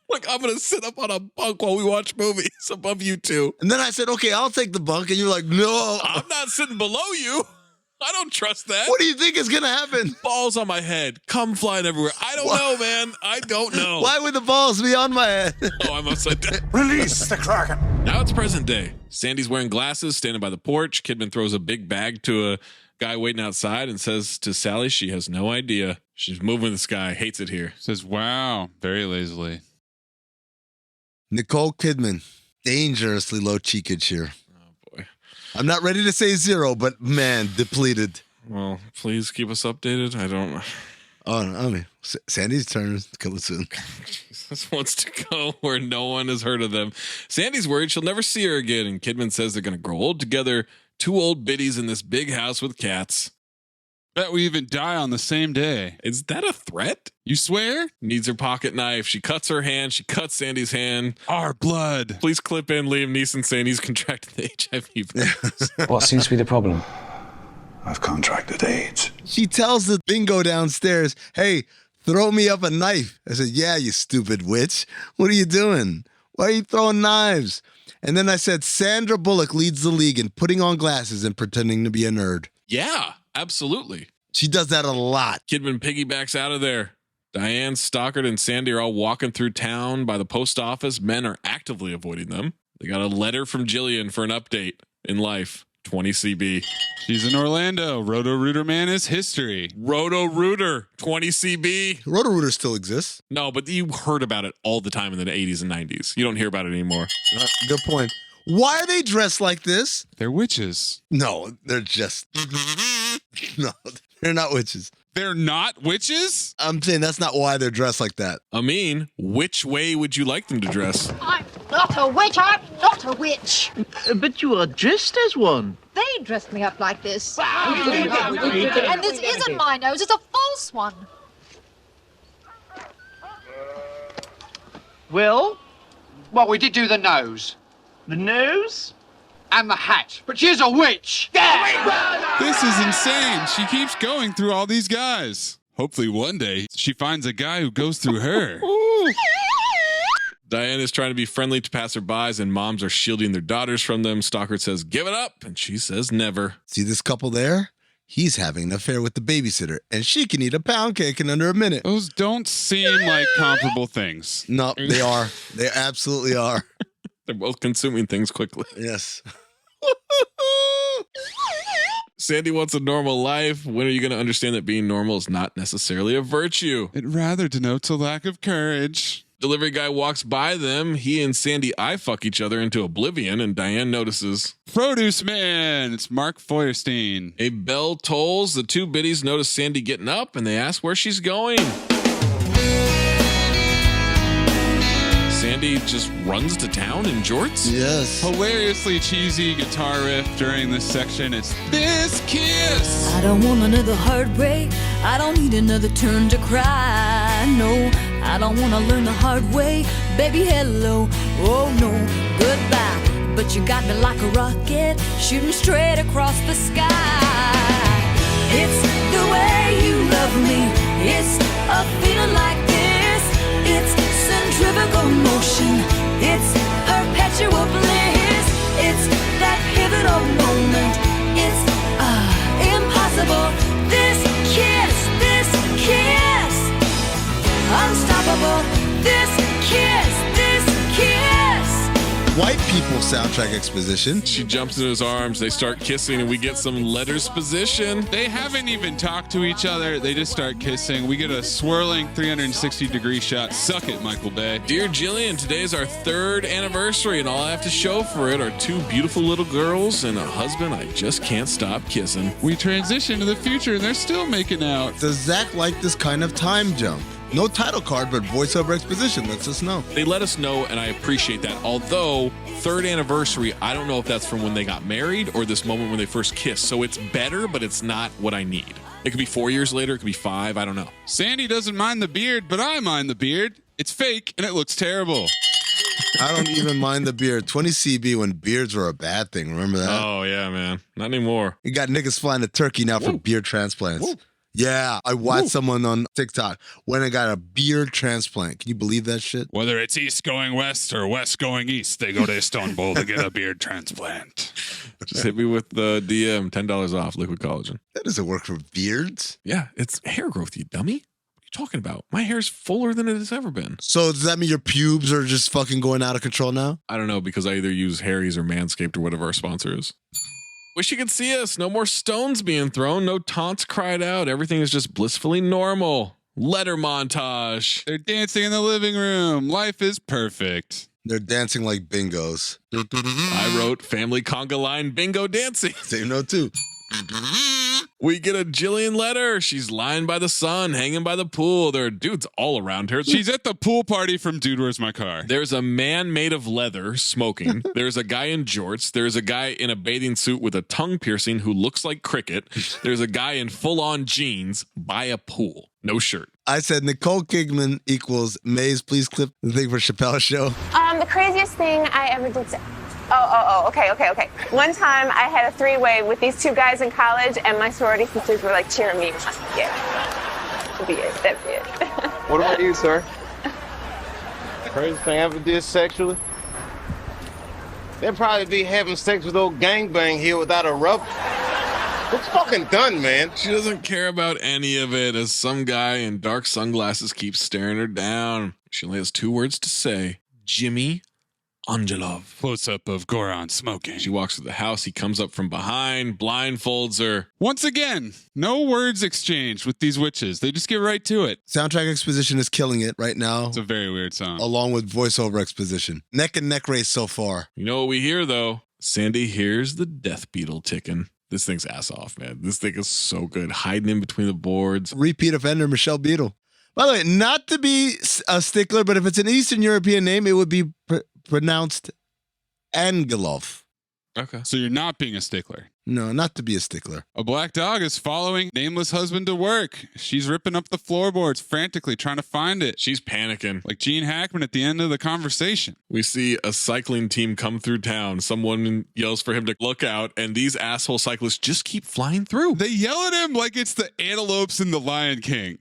Like, I'm going to sit up on a bunk while we watch movies above you two. And then I said, okay, I'll take the bunk. And you're like, no. I'm not sitting below you. I don't trust that. What do you think is going to happen? Balls on my head. Come flying everywhere. I don't know, man. I don't know. Why would the balls be on my head? Oh, I'm upside down. Release the Kraken. Now it's present day. Sandy's wearing glasses, standing by the porch. Kidman throws a big bag to a guy waiting outside and says to Sally she has no idea. She's moving this guy. Hates it here. Says, wow, very lazily. Nicole Kidman. Dangerously low cheekage here. Oh, boy. I'm not ready to say zero, but man, depleted. Well, please keep us updated. I don't... Oh, I mean, Sandy's turn. Coming soon. Jesus wants to go where no one has heard of them. Sandy's worried she'll never see her again, and Kidman says they're going to grow old together. Two old biddies in this big house with cats. Bet we even die on the same day. Is that a threat? You swear? Needs her pocket knife. She cuts her hand. She cuts Sandy's hand. Our blood. Please clip in Liam Neeson saying he's contracted the HIV virus. What seems to be the problem? I've contracted AIDS. She tells the bingo downstairs, hey, throw me up a knife. I said, yeah, you stupid witch. What are you doing? Why are you throwing knives? And then I said, Sandra Bullock leads the league in putting on glasses and pretending to be a nerd. Yeah, absolutely. She does that a lot. Kidman piggybacks out of there. Diane, Stockard, and Sandy are all walking through town by the post office. Men are actively avoiding them. They got a letter from Jillian for an update in life. 20 CB. She's in Orlando. Roto-Rooter man is history. Roto-Rooter, 20 CB. Roto-Rooter still exists. No, but you heard about it all the time in the 80s and 90s. You don't hear about it anymore. Good point. Why are they dressed like this? They're witches. No, they're just... No, they're not witches. They're not witches? I'm saying that's not why they're dressed like that. Amin, which way would you like them to dress? I'm not a witch. I'm not a witch. But you are dressed as one. They dressed me up like this. And this isn't my nose. It's a false one. Well, we did do the nose. The nose? And the hat. But she's a witch. This is insane. She keeps going through all these guys. Hopefully one day she finds a guy who goes through her. Diane is trying to be friendly to passerbys, and moms are shielding their daughters from them. Stockard says, give it up, and she says never. See this couple there? He's having an affair with the babysitter, and she can eat a pound cake in under a minute. Those don't seem like comparable things. No, they are. They absolutely are. They're both consuming things quickly. Yes. Sandy wants a normal life. When are you going to understand that being normal is not necessarily a virtue? It rather denotes a lack of courage. Delivery guy walks by them. He and Sandy eye fuck each other into oblivion, and Diane notices. Produce man. It's Mark Feuerstein. A bell tolls. The two biddies notice Sandy getting up, and they ask where she's going. Sandy just runs to town in jorts? Yes. Hilariously cheesy guitar riff during this section. It's This Kiss. I don't want another heartbreak. I don't need another turn to cry. No, I don't want to learn the hard way. Baby, hello. Oh, no, goodbye. But you got me like a rocket, shooting straight across the sky. It's the way you love me. It's a feeling like this. It's centrifugal motion. It's perpetual bliss. It's that pivotal moment. It's impossible. This kiss, unstoppable. This kiss. White people soundtrack exposition. She jumps in his arms. They start kissing, and we get some letters position. They haven't even talked to each other. They just start kissing. We get a swirling 360-degree shot. Suck it, Michael Bay. Dear Jillian, today is our 3rd anniversary, and all I have to show for it are 2 beautiful little girls and a husband I just can't stop kissing. We transition to the future, and they're still making out. Does Zach like this kind of time jump? No title card, but voiceover exposition lets us know. They let us know, and I appreciate that. Although, 3rd anniversary, I don't know if that's from when they got married or this moment when they first kissed. So it's better, but it's not what I need. It could be 4 years later. It could be 5. I don't know. Sandy doesn't mind the beard, but I mind the beard. It's fake, and it looks terrible. I don't even mind the beard. 20 CB when beards were a bad thing. Remember that? Oh, yeah, man. Not anymore. You got niggas flying to Turkey now for beard transplants. Woo. Yeah, I watched someone on TikTok when I got a beard transplant. Can you believe that shit? Whether it's east going west or west going east, they go to Istanbul to get a beard transplant. Just hit me with the DM, $10 off liquid collagen. That doesn't work for beards. Yeah, it's hair growth, you dummy. What are you talking about? My hair's fuller than it has ever been. So does that mean your pubes are just fucking going out of control now? I don't know, because I either use Harry's or Manscaped or whatever our sponsor is. Wish you could see us. No more stones being thrown. No taunts cried out. Everything is just blissfully normal. Letter montage. They're dancing in the living room. Life is perfect. They're dancing like bingos. I wrote family conga line bingo dancing. Same note too. We get a Jillian letter. She's lying by the sun, hanging by the pool. There are dudes all around her. She's at the pool party from Dude, Where's My Car? There's a man made of leather smoking. There's a guy in jorts. There's a guy in a bathing suit with a tongue piercing who looks like Cricket. There's a guy in full-on jeans by a pool. No shirt. I said Nicole Kidman equals Mayes. Please clip the thing for Chappelle's show. The craziest thing I ever did. Okay. One time I had a 3-way with these 2 guys in college, and my sorority sisters were like cheering me on. Yeah. That'd be it. What about you, sir? Craziest thing I ever did sexually? They'd probably be having sex with old gangbang here without a rub. It's fucking done, man. She doesn't care about any of it as some guy in dark sunglasses keeps staring her down. She only has 2 words to say. Jimmy Angelov. Close-up of Goran smoking. She walks through the house. He comes up from behind, blindfolds her. Once again, no words exchanged with these witches. They just get right to it. Soundtrack exposition is killing it right now. It's a very weird song. Along with voiceover exposition. Neck and neck race so far. You know what we hear, though? Sandy hears the death beetle ticking. This thing's ass off, man. This thing is so good. Hiding in between the boards. Repeat offender Michelle Beadle. By the way, not to be a stickler, but if it's an Eastern European name, it would be pronounced Angelov. Okay. So you're not being a stickler. No, not to be a stickler. A black dog is following nameless husband to work. She's ripping up the floorboards frantically, trying to find it. She's panicking. Like Gene Hackman at the end of the conversation. We see a cycling team come through town. Someone yells for him to look out, and these asshole cyclists just keep flying through. They yell at him like it's the antelopes in The Lion King.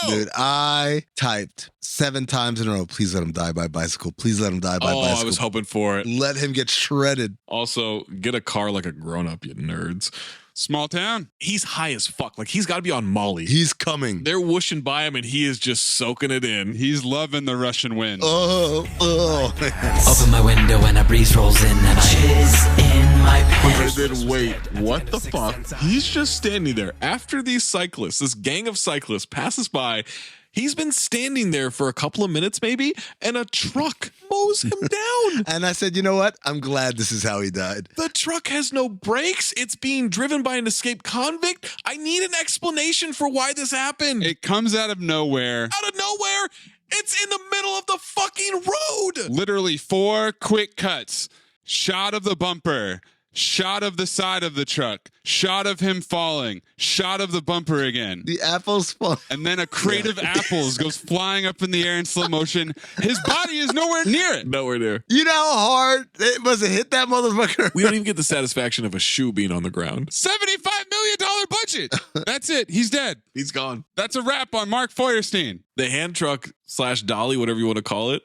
Dude, I typed 7 times in a row, please let him die by bicycle. Please let him die by bicycle. I was hoping for it. Let him get shredded. Also, get a car like a grown-up, you nerds. Small town. He's high as fuck. Like, he's got to be on Molly. He's coming. They're whooshing by him, and he is just soaking it in. He's loving the Russian wind. Oh. Open my window and a breeze rolls in and I jizz in my pants. Then wait, what the fuck? He's just standing there. After these cyclists, this gang of cyclists passes by, he's been standing there for a couple of minutes maybe, and a truck mows him down. And I said, you know what? I'm glad this is how he died. The truck has no brakes. It's being driven by an escaped convict. I need an explanation for why this happened. It comes out of nowhere. Out of nowhere? It's in the middle of the fucking road. Literally 4 quick cuts. Shot of the bumper. Shot of the side of the truck. Shot of him falling. Shot of the bumper again. The apples fall. And then a crate of apples goes flying up in the air in slow motion. His body is nowhere near it. Nowhere near. You know how hard it must have hit that motherfucker? We don't even get the satisfaction of a shoe being on the ground. $75 million budget. That's it. He's dead. He's gone. That's a wrap on Mark Feuerstein. The hand truck / dolly, whatever you want to call it,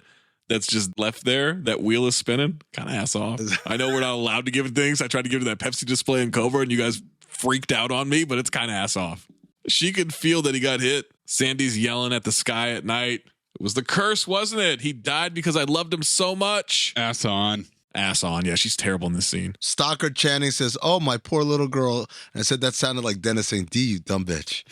that's just left there, that wheel is spinning, kind of ass off. I know we're not allowed to give it things. I tried to give it that Pepsi display in Cobra, and you guys freaked out on me, but it's kind of ass off. She could feel that he got hit. Sandy's yelling at the sky at night. It was the curse, wasn't it? He died because I loved him so much. Ass on. Ass on. Yeah, she's terrible in this scene. Stalker Channing says, oh, my poor little girl. And I said, that sounded like Dennis saying, D, you dumb bitch.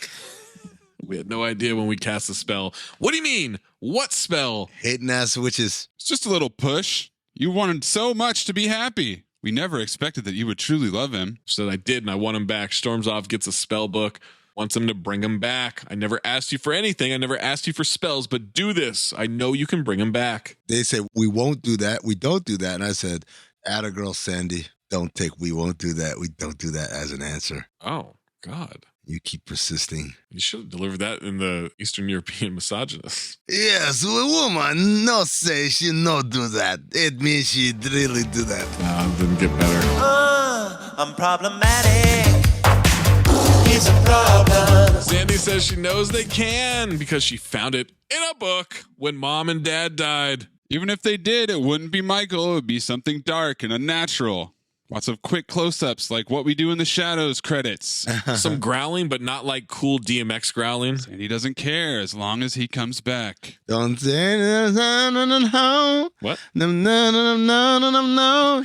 We had no idea when we cast the spell. What do you mean? What spell? Hating ass witches. It's just a little push. You wanted so much to be happy. We never expected that you would truly love him. Said I did, and I want him back. Storms off, gets a spell book, wants him to bring him back. I never asked you for anything. I never asked you for spells, but do this. I know you can bring him back. They say, we won't do that. We don't do that. And I said, atta girl, Sandy. Don't take we won't do that. We don't do that as an answer. Oh, God. You keep persisting. You should have delivered that in the Eastern European misogynist. Yes, a woman no say she no do that. It means she really do that. Nah, it didn't get better. I'm problematic. It's a problem. Sandy says she knows they can because she found it in a book when Mom and Dad died. Even if they did, it wouldn't be Michael. It would be something dark and unnatural. Lots of quick close-ups, like What We Do in the Shadows credits. Some growling, but not like cool DMX growling. And he doesn't care as long as he comes back. Don't say no. What? No.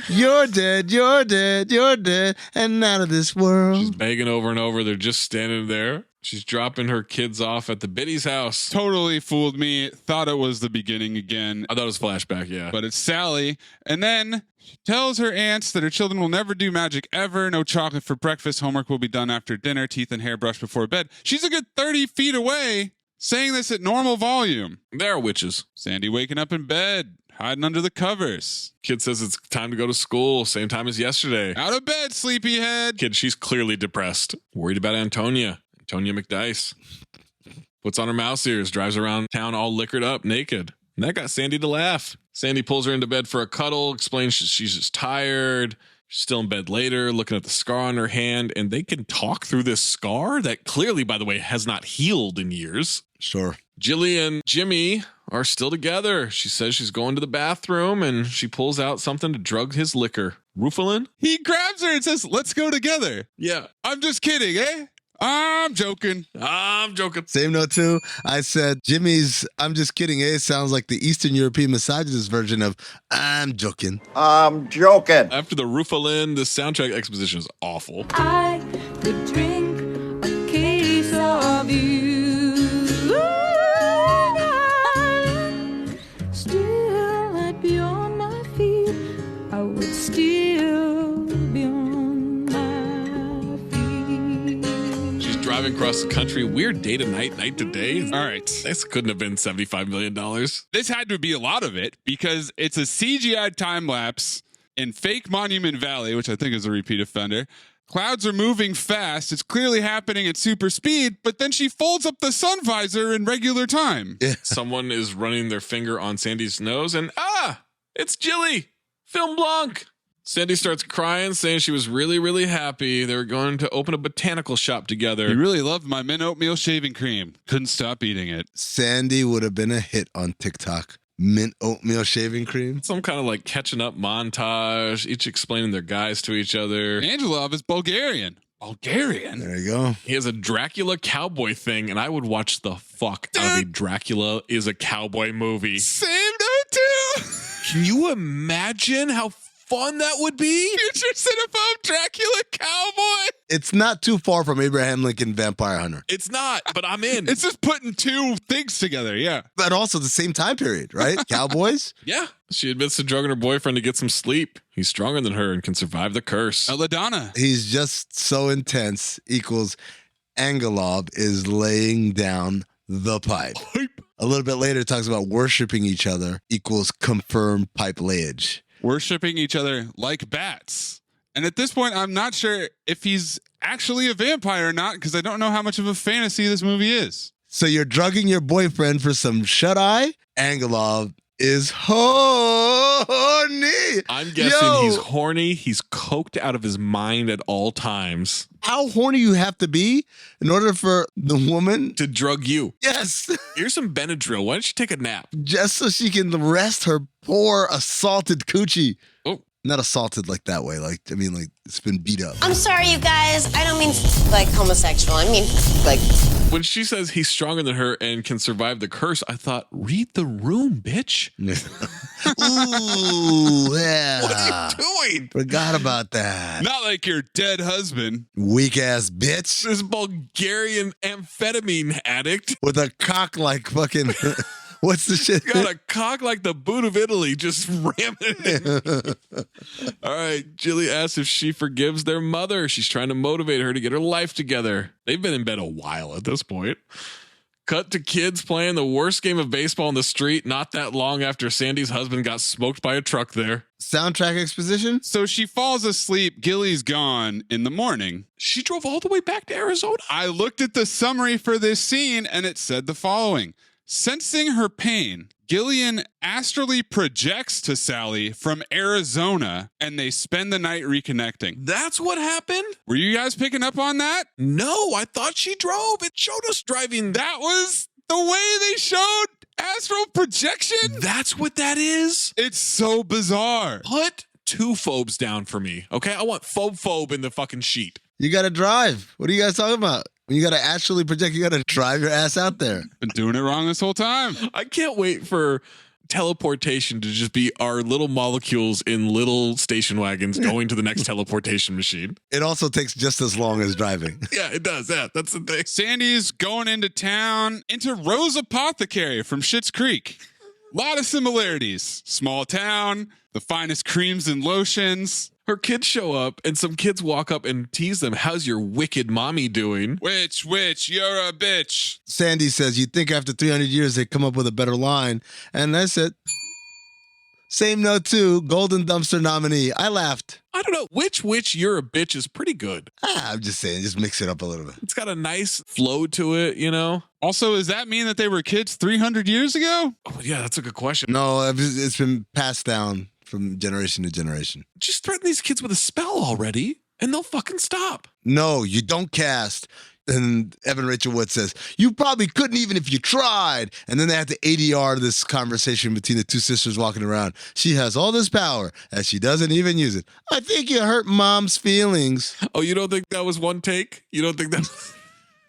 You're dead, and out of this world. She's begging over and over. They're just standing there. She's dropping her kids off at the Biddy's house. Totally fooled me. Thought it was the beginning again. I thought it was flashback, yeah. But it's Sally. And then she tells her aunts that her children will never do magic ever. No chocolate for breakfast. Homework will be done after dinner. Teeth and hair brushed before bed. She's a good 30 feet away, saying this at normal volume. There are witches. Sandy waking up in bed, hiding under the covers. Kid says it's time to go to school. Same time as yesterday. Out of bed, sleepyhead. Kid, she's clearly depressed. Worried about Antonia McDice. Puts on her mouse ears, drives around town all liquored up, naked. And that got Sandy to laugh. Sandy pulls her into bed for a cuddle, explains she's just tired. She's still in bed later, looking at the scar on her hand, and they can talk through this scar that clearly, by the way, has not healed in years. Sure. Jilly and Jimmy are still together. She says she's going to the bathroom, and she pulls out something to drug his liquor. Rufalin? He grabs her and says, let's go together. Yeah. I'm just kidding, eh? I'm joking. Same note too. I said, Jimmy's I'm just kidding, eh? Sounds like the Eastern European misogynist version of I'm joking. I'm joking. After the Rufalin, the soundtrack exposition is awful. I could drink a case of you. Still I'd be on my feet. I would still be on driving across the country. Weird day to night, night to day. All right. This couldn't have been $75 million. This had to be a lot of it because it's a CGI time lapse in fake Monument Valley, which I think is a repeat offender. Clouds are moving fast. It's clearly happening at super speed, but then she folds up the sun visor in regular time. Yeah. Someone is running their finger on Sandy's nose and it's Jilly. Film Blanc. Sandy starts crying, saying she was really, really happy. They were going to open a botanical shop together. You really loved my mint oatmeal shaving cream. Couldn't stop eating it. Sandy would have been a hit on TikTok. Mint oatmeal shaving cream. Some kind of like catching up montage, each explaining their guys to each other. Angelov is Bulgarian. Bulgarian? There you go. He has a Dracula Cowboy thing, and I would watch the fuck out of a Dracula is a Cowboy movie. Same note too. Can you imagine how fun that would be? Future Cinephobe Dracula Cowboy. It's not too far from Abraham Lincoln Vampire Hunter. It's not, but I'm in. It's just putting two things together, yeah. But also the same time period, right? Cowboys? Yeah. She admits to drugging her boyfriend to get some sleep. He's stronger than her and can survive the curse. LaDonna. He's just so intense equals Angelov is laying down the pipe. A little bit later, it talks about worshiping each other equals confirmed pipe layage. Worshipping each other like bats. And at this point, I'm not sure if he's actually a vampire or not because I don't know how much of a fantasy this movie is. So you're drugging your boyfriend for some shut-eye? Angelov is horny. I'm guessing he's horny. He's coked out of his mind at all times. How horny you have to be in order for the woman to drug you? Yes. Here's some Benadryl. Why don't you take a nap? Just so she can rest her poor assaulted coochie. Oh. Not assaulted like that way. Like it's been beat up. I'm sorry, you guys. I don't mean like homosexual. I mean like. When she says he's stronger than her and can survive the curse, I thought, read the room, bitch. Ooh, yeah. What are you doing? Forgot about that. Not like your dead husband. Weak ass bitch. This Bulgarian amphetamine addict. With a cock like fucking... What's the shit? Got a cock like the boot of Italy, just ramming it in. All right, Jilly asks if she forgives their mother. She's trying to motivate her to get her life together. They've been in bed a while at this point. Cut to kids playing the worst game of baseball in the street not that long after Sandy's husband got smoked by a truck there. Soundtrack exposition? So she falls asleep. Gilly's gone in the morning. She drove all the way back to Arizona. I looked at the summary for this scene and it said the following. Sensing her pain, Gillian astrally projects to Sally from Arizona and they spend the night reconnecting. That's what happened? Were you guys picking up on that? No, I thought she drove. It showed us driving. That was the way they showed astral projection? That's what that is? It's so bizarre. Put two phobes down for me, okay? I want phobe in the fucking sheet. You got to drive. What are you guys talking about? When you got to actually project, you got to drive your ass out there. Been doing it wrong this whole time. I can't wait for teleportation to just be our little molecules in little station wagons going to the next teleportation machine. It also takes just as long as driving. Yeah, it does. Yeah, that's the thing. Sandy's going into town, into Rose Apothecary from Schitt's Creek. A lot of similarities. Small town, the finest creams and lotions. Her kids show up and some kids walk up and tease them. How's your wicked mommy doing? Witch, you're a bitch. Sandy says, you'd think after 300 years they'd come up with a better line. And I said, same note too, Golden Dumpster nominee. I laughed. I don't know. Witch, you're a bitch is pretty good. I'm just saying, just mix it up a little bit. It's got a nice flow to it, you know? Also, does that mean that they were kids 300 years ago? Oh, yeah, that's a good question. No, it's been passed down from generation to generation. Just threaten these kids with a spell already, and they'll fucking stop. No, you don't cast. And Evan Rachel Wood says, you probably couldn't even if you tried. And then they have to ADR this conversation between the two sisters walking around. She has all this power, and she doesn't even use it. I think you hurt mom's feelings. Oh, you don't think that was one take? You don't think that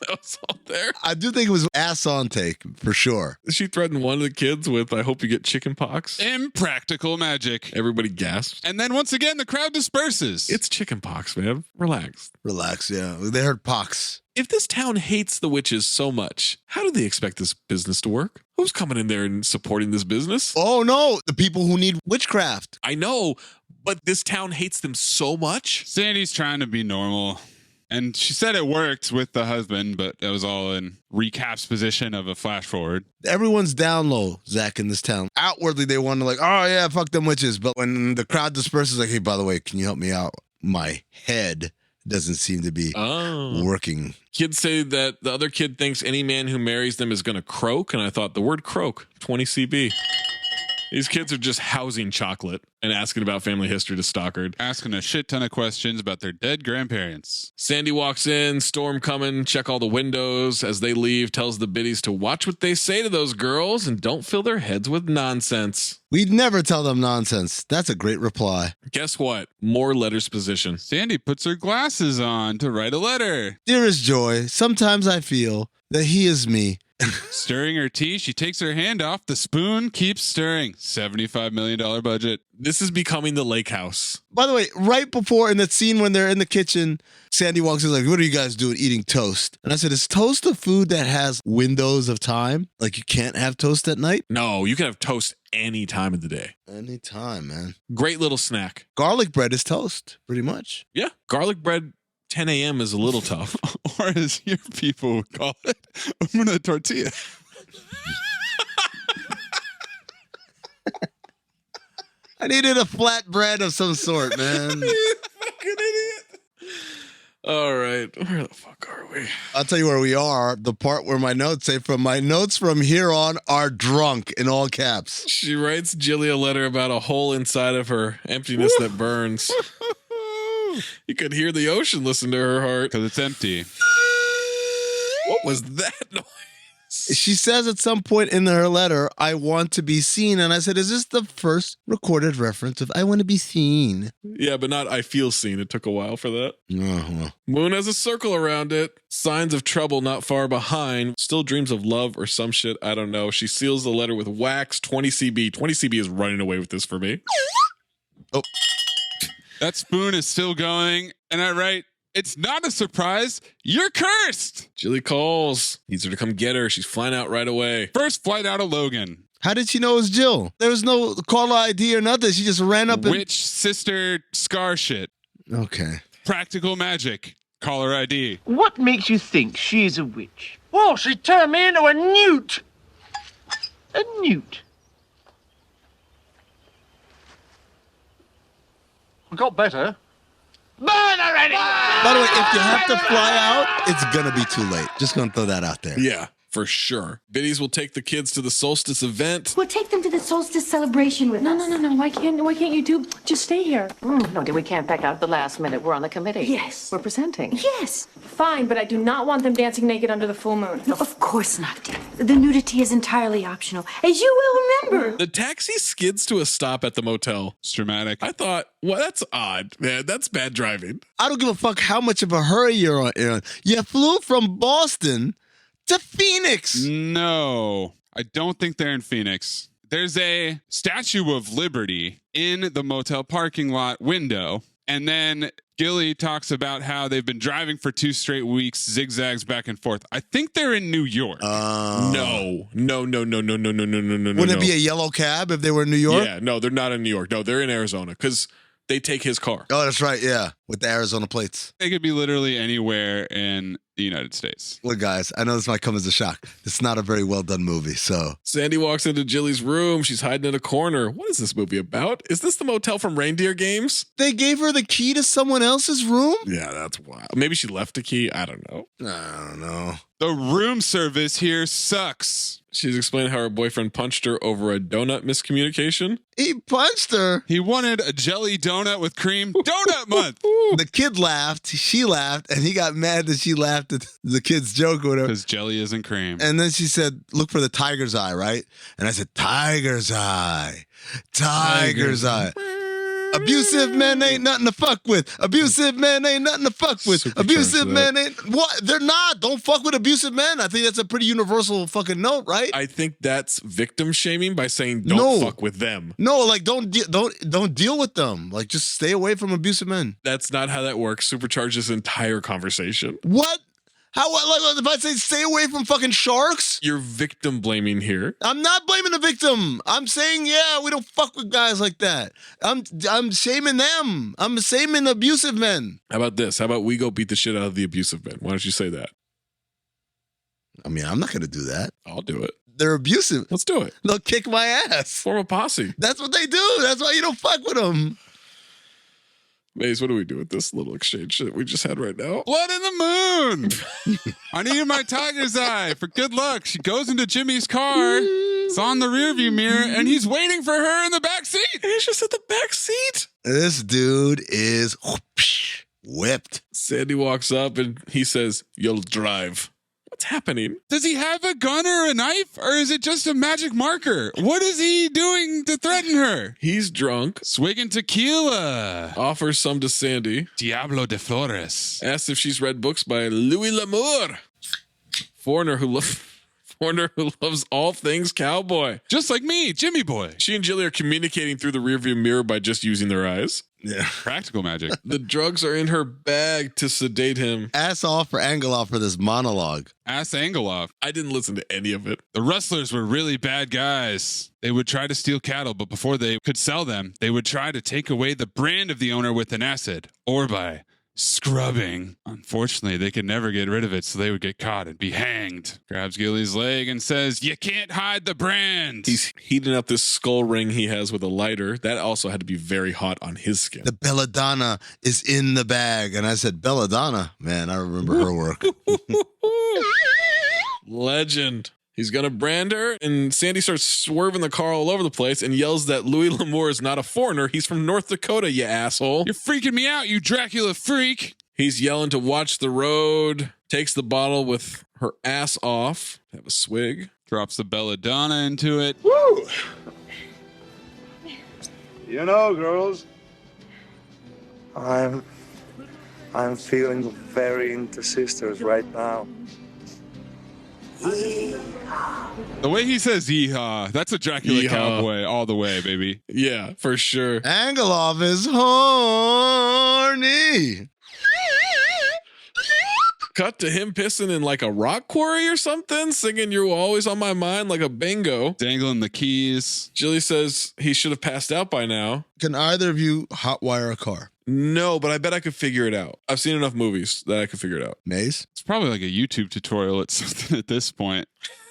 was all there? I do think it was ass on take, for sure. She threatened one of the kids with, I hope you get chicken pox. Impractical magic. Everybody gasps. And then once again, the crowd disperses. It's chicken pox, man. Relax. Relax, yeah. They heard pox. If this town hates the witches so much, how do they expect this business to work? Who's coming in there and supporting this business? Oh, no. The people who need witchcraft. I know, but this town hates them so much. Sandy's trying to be normal. And she said it worked with the husband, but that was all in recap's position of a flash forward. Everyone's down low, Zach, in this town. Outwardly, they want to like, oh yeah, fuck them witches. But when the crowd disperses, like, hey, by the way, can you help me out? My head doesn't seem to be working. Kids say that the other kid thinks any man who marries them is going to croak. And I thought the word croak, 20 CB. These kids are just housing chocolate and asking about family history to Stockard. Asking a shit ton of questions about their dead grandparents. Sandy walks in, storm coming, check all the windows. As they leave, tells the biddies to watch what they say to those girls and don't fill their heads with nonsense. We'd never tell them nonsense. That's a great reply. Guess what? More letters position. Sandy puts her glasses on to write a letter. Dearest Joy, sometimes I feel that he is me. Stirring her tea, she takes her hand off. The spoon keeps stirring. $75 million budget. This is becoming the lake house. By the way, right before in that scene when they're in the kitchen, Sandy walks in like, what are you guys doing eating toast? And I said, is toast a food that has windows of time? Like you can't have toast at night? No, you can have toast any time of the day. Any time, man. Great little snack. Garlic bread is toast, pretty much. Yeah, garlic bread 10 a.m. is a little tough. Or as your people would call it, una tortilla. I needed a flat bread of some sort, man. You fucking idiot. All right. Where the fuck are we? I'll tell you where we are. The part where my notes say, from my notes from here on are drunk in all caps. She writes Jilly a letter about a hole inside of her, emptiness that burns. You could hear the ocean listen to her heart. Because it's empty. What was that noise? She says at some point in her letter, I want to be seen. And I said, is this the first recorded reference of I want to be seen? Yeah, but not I feel seen. It took a while for that. Oh, well. Moon has a circle around it. Signs of trouble not far behind. Still dreams of love or some shit. I don't know. She seals the letter with wax. 20 CB. 20 CB is running away with this for me. Oh. That spoon is still going. And I write, it's not a surprise. You're cursed. Jilly calls. Needs her to come get her. She's flying out right away. First flight out of Logan. How did she know it was Jill? There was no caller ID or nothing. She just ran up and... Witch sister scar shit. Okay. Practical magic. Caller ID. What makes you think she's a witch? Well, she turned me into a newt. A newt. I got better. Burn already! By the way, if you have to fly out, it's going to be too late. Just going to throw that out there. Yeah, for sure. Biddies will take the kids to the solstice event. We'll take them to the solstice celebration with us. No. Why can't you two just stay here? No, we can't back out at the last minute. We're on the committee. Yes. We're presenting. Yes. Fine, but I do not want them dancing naked under the full moon. No, of course not, dear. The nudity is entirely optional, as you will remember. The taxi skids to a stop at the motel. It's dramatic. I thought, well, that's odd, man. That's bad driving. I don't give a fuck how much of a hurry you're on, Aaron. You flew from Boston to Phoenix. No, I don't think they're in Phoenix. There's a Statue of Liberty in the motel parking lot window. And then Gilly talks about how they've been driving for 2 straight weeks, zigzags back and forth. I think they're in New York. No. Wouldn't it be a yellow cab if they were in New York? Yeah, no, they're not in New York. No, they're in Arizona because they take his car. Oh, that's right. Yeah, with the Arizona plates. They could be literally anywhere in the United States. Look, guys, I know this might come as a shock. It's not a very well done movie, so. Sandy walks into Jilly's room. She's hiding in a corner. What is this movie about? Is this the motel from Reindeer Games? They gave her the key to someone else's room? Yeah, that's wild. Maybe she left a key. I don't know. I don't know. The room service here sucks. She's explaining how her boyfriend punched her over a donut miscommunication. He punched her. He wanted a jelly donut with cream. Donut month. The kid laughed. She laughed. And he got mad that she laughed at the kid's joke or whatever. Because jelly isn't cream. And then she said, look for the tiger's eye, right? And I said, tiger's eye. Tiger's eye. Abusive men ain't nothing to fuck with. Abusive men ain't nothing to fuck with. Abusive men ain't... What? They're not. Don't fuck with abusive men. I think that's a pretty universal fucking note, right? I think that's victim shaming by saying don't fuck with them. No, like don't deal with them. Like just stay away from abusive men. That's not how that works. Supercharge this entire conversation. What? How, like, if I say stay away from fucking sharks? You're victim blaming here. I'm not blaming the victim. I'm saying, yeah, we don't fuck with guys like that. I'm shaming them. I'm shaming abusive men. How about this? How about we go beat the shit out of the abusive men? Why don't you say that? I mean, I'm not going to do that. I'll do it. They're abusive. Let's do it. They'll kick my ass. Form a posse. That's what they do. That's why you don't fuck with them. Maze, what do we do with this little exchange that we just had right now? Blood in the moon. I needed my tiger's eye for good luck. She goes into Jimmy's car. It's on the rearview mirror, and he's waiting for her in the back seat. He's just at the back seat. This dude is whipped. Sandy walks up and he says, "You'll drive." What's happening? Does he have a gun or a knife, or is it just a magic marker? What is he doing to threaten her? He's drunk. Swigging tequila. Offers some to Sandy. Diablo de Flores. Asks if she's read books by Louis L'Amour. Foreigner who loves all things cowboy. Just like me, Jimmy boy. She and Jilly are communicating through the rearview mirror by just using their eyes. Yeah. Practical magic. The drugs are in her bag to sedate him. Ass off or angle off for this monologue. Ass angle off. I didn't listen to any of it. The rustlers were really bad guys. They would try to steal cattle, but before they could sell them, they would try to take away the brand of the owner with an acid or by scrubbing. Unfortunately, they could never get rid of it, so they would get caught and be hanged. Grabs Gilly's leg and says, "You can't hide the brand." He's heating up this skull ring he has with a lighter. That also had to be very hot on his skin. The belladonna is in the bag. And I said, belladonna? Man, I remember her work. Legend. He's going to brand her, and Sandy starts swerving the car all over the place and yells that Louis L'Amour is not a foreigner. He's from North Dakota, you asshole. You're freaking me out, you Dracula freak. He's yelling to watch the road, takes the bottle with her ass off, have a swig. Drops the belladonna into it. Woo! You know, girls, I'm feeling very into sisters right now. The way he says yeehaw, that's a Dracula Cowboy all the way, baby. Yeah, for sure. Angelov is horny. Cut to him pissing in like a rock quarry or something, singing "You're Always on My Mind" like a bingo. Dangling the keys. Jilly says he should have passed out by now. Can either of you hotwire a car? No, but I bet I could figure it out. I've seen enough movies that I could figure it out. Maze? It's probably like a YouTube tutorial at something at this point.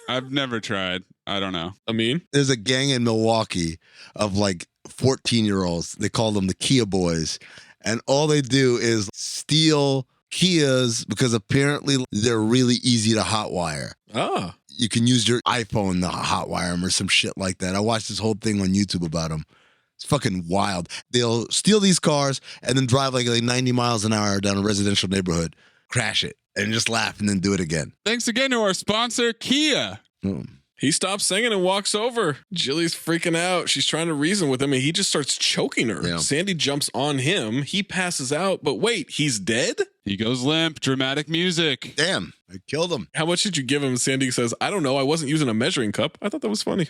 I've never tried. I don't know. Amin? There's a gang in Milwaukee of like 14-year-olds. They call them the Kia Boys. And all they do is steal Kias because apparently they're really easy to hotwire. Ah. You can use your iPhone to hotwire them or some shit like that. I watched this whole thing on YouTube about them. It's fucking wild. They'll steal these cars and then drive like 90 miles an hour down a residential neighborhood, crash it, and just laugh and then do it again. Thanks again to our sponsor, Kia. He stops singing and walks over. Jilly's freaking out. She's trying to reason with him, and he just starts choking her. Yeah. Sandy jumps on him. He passes out, but wait, he's dead? He goes limp. Dramatic music. Damn, I killed him. How much did you give him? Sandy says, "I don't know. I wasn't using a measuring cup." I thought that was funny.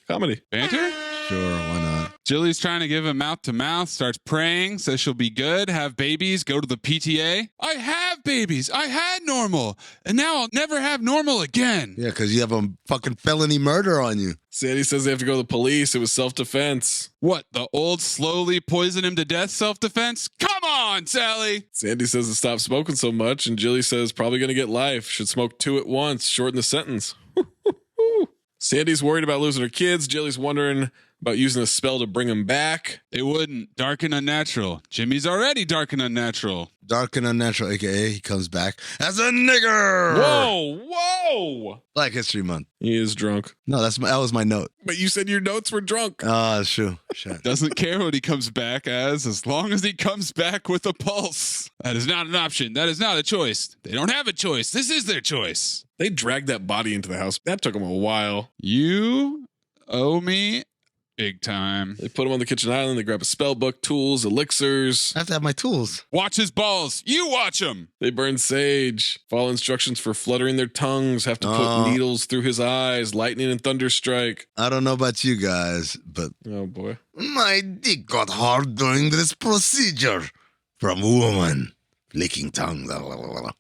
Comedy. Banter? Sure, why not? Jilly's trying to give him mouth to mouth, starts praying, says she'll be good, have babies, go to the PTA. I have babies. I had normal. And now I'll never have normal again. Yeah, because you have a fucking felony murder on you. Sandy says they have to go to the police. It was self-defense. What, the old slowly poison him to death self-defense? Come on, Sally. Sandy says to stop smoking so much, and Jilly says probably going to get life. Should smoke 2 at once, shorten the sentence. Sandy's worried about losing her kids. Jilly's wondering about using a spell to bring them back. It wouldn't. Dark and unnatural. Jimmy's already dark and unnatural. Dark and unnatural, a.k.a. he comes back as a nigger. Whoa. Black History Month. He is drunk. No, that was my note. But you said your notes were drunk. Oh, that's true. Shit. Doesn't care what he comes back as long as he comes back with a pulse. That is not an option. That is not a choice. They don't have a choice. This is their choice. They dragged that body into the house. That took them a while. You owe me big time. They put him on the kitchen island. They grab a spell book, tools, elixirs. I have to have my tools. Watch his balls. You watch him. They burn sage. Follow instructions for fluttering their tongues. Have to put needles through his eyes. Lightning and thunder strike. I don't know about you guys, but... Oh, boy. My dick got hard during this procedure. From woman. Licking tongue. Blah, blah, blah, blah.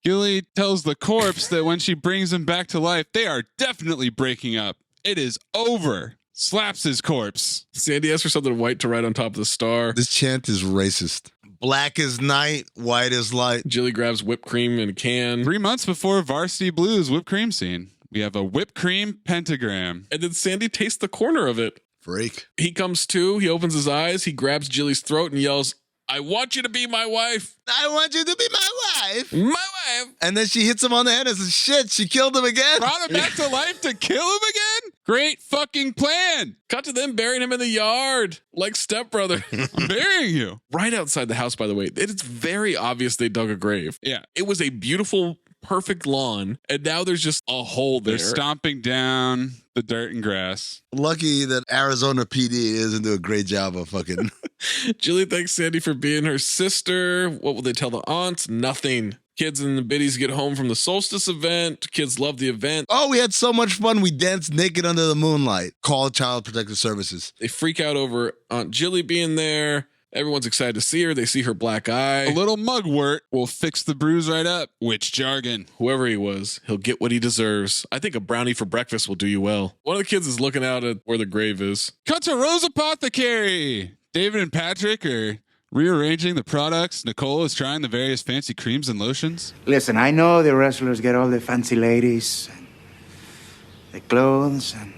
Gilly tells the corpse that when she brings him back to life, they are definitely breaking up. It is over. Slaps his corpse. Sandy asks for something white to write on top of the star. This chant is racist. Black is night, white is light. Jilly grabs whipped cream in a can. 3 months before Varsity Blues whipped cream scene, we have a whipped cream pentagram. And then Sandy tastes the corner of it. Freak. He comes to, he opens his eyes, he grabs Jilly's throat and yells, I want you to be my wife. I want you to be my wife. My wife. And then she hits him on the head and says, shit, she killed him again. Brought him back to life to kill him again? Great fucking plan. Cut to them burying him in the yard, like stepbrother. I'm burying you. Right outside the house, by the way. It's very obvious they dug a grave. Yeah. It was a beautiful, perfect lawn, and now there's just a hole there. They're stomping down the dirt and grass. Lucky that Arizona PD doesn't do a great job of fucking... Jilly thanks Sandy for being her sister. What will they tell the aunts? Nothing. Kids and the biddies get home from the solstice event. Kids love the event. Oh, we had so much fun. We danced naked under the moonlight. Call Child Protective Services. They freak out over Aunt Jilly being there. Everyone's excited to see her. They see her black eye. A little mugwort will fix the bruise right up. Witch jargon. Whoever he was, he'll get what he deserves. I think a brownie for breakfast will do you well. One of the kids is looking out at where the grave is. Cut to Rose Apothecary. David and Patrick are rearranging the products. Nicole is trying the various fancy creams and lotions. Listen, I know the wrestlers get all the fancy ladies, and the clothes, and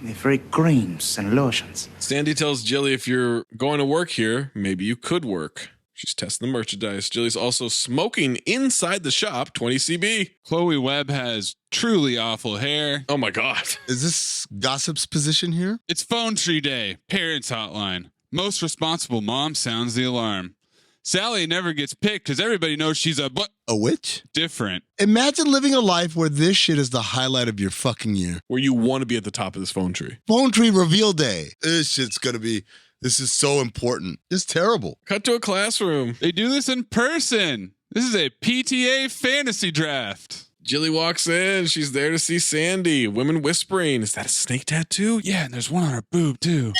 the free creams and lotions. Sandy tells Jilly if you're going to work here, maybe you could work. She's testing the merchandise. Jilly's also smoking inside the shop, 20 CB. Chloe Webb has truly awful hair. Oh my God. Is this Gossip's position here? It's phone tree day, parents hotline. Most responsible mom sounds the alarm. Sally never gets picked because everybody knows she's a witch? Different. Imagine living a life where this shit is the highlight of your fucking year. Where you want to be at the top of this phone tree. Phone tree reveal day. This shit's gonna be... This is so important. It's terrible. Cut to a classroom. They do this in person. This is a PTA fantasy draft. Jilly walks in. She's there to see Sandy. Women whispering. Is that a snake tattoo? Yeah, and there's one on her boob, too.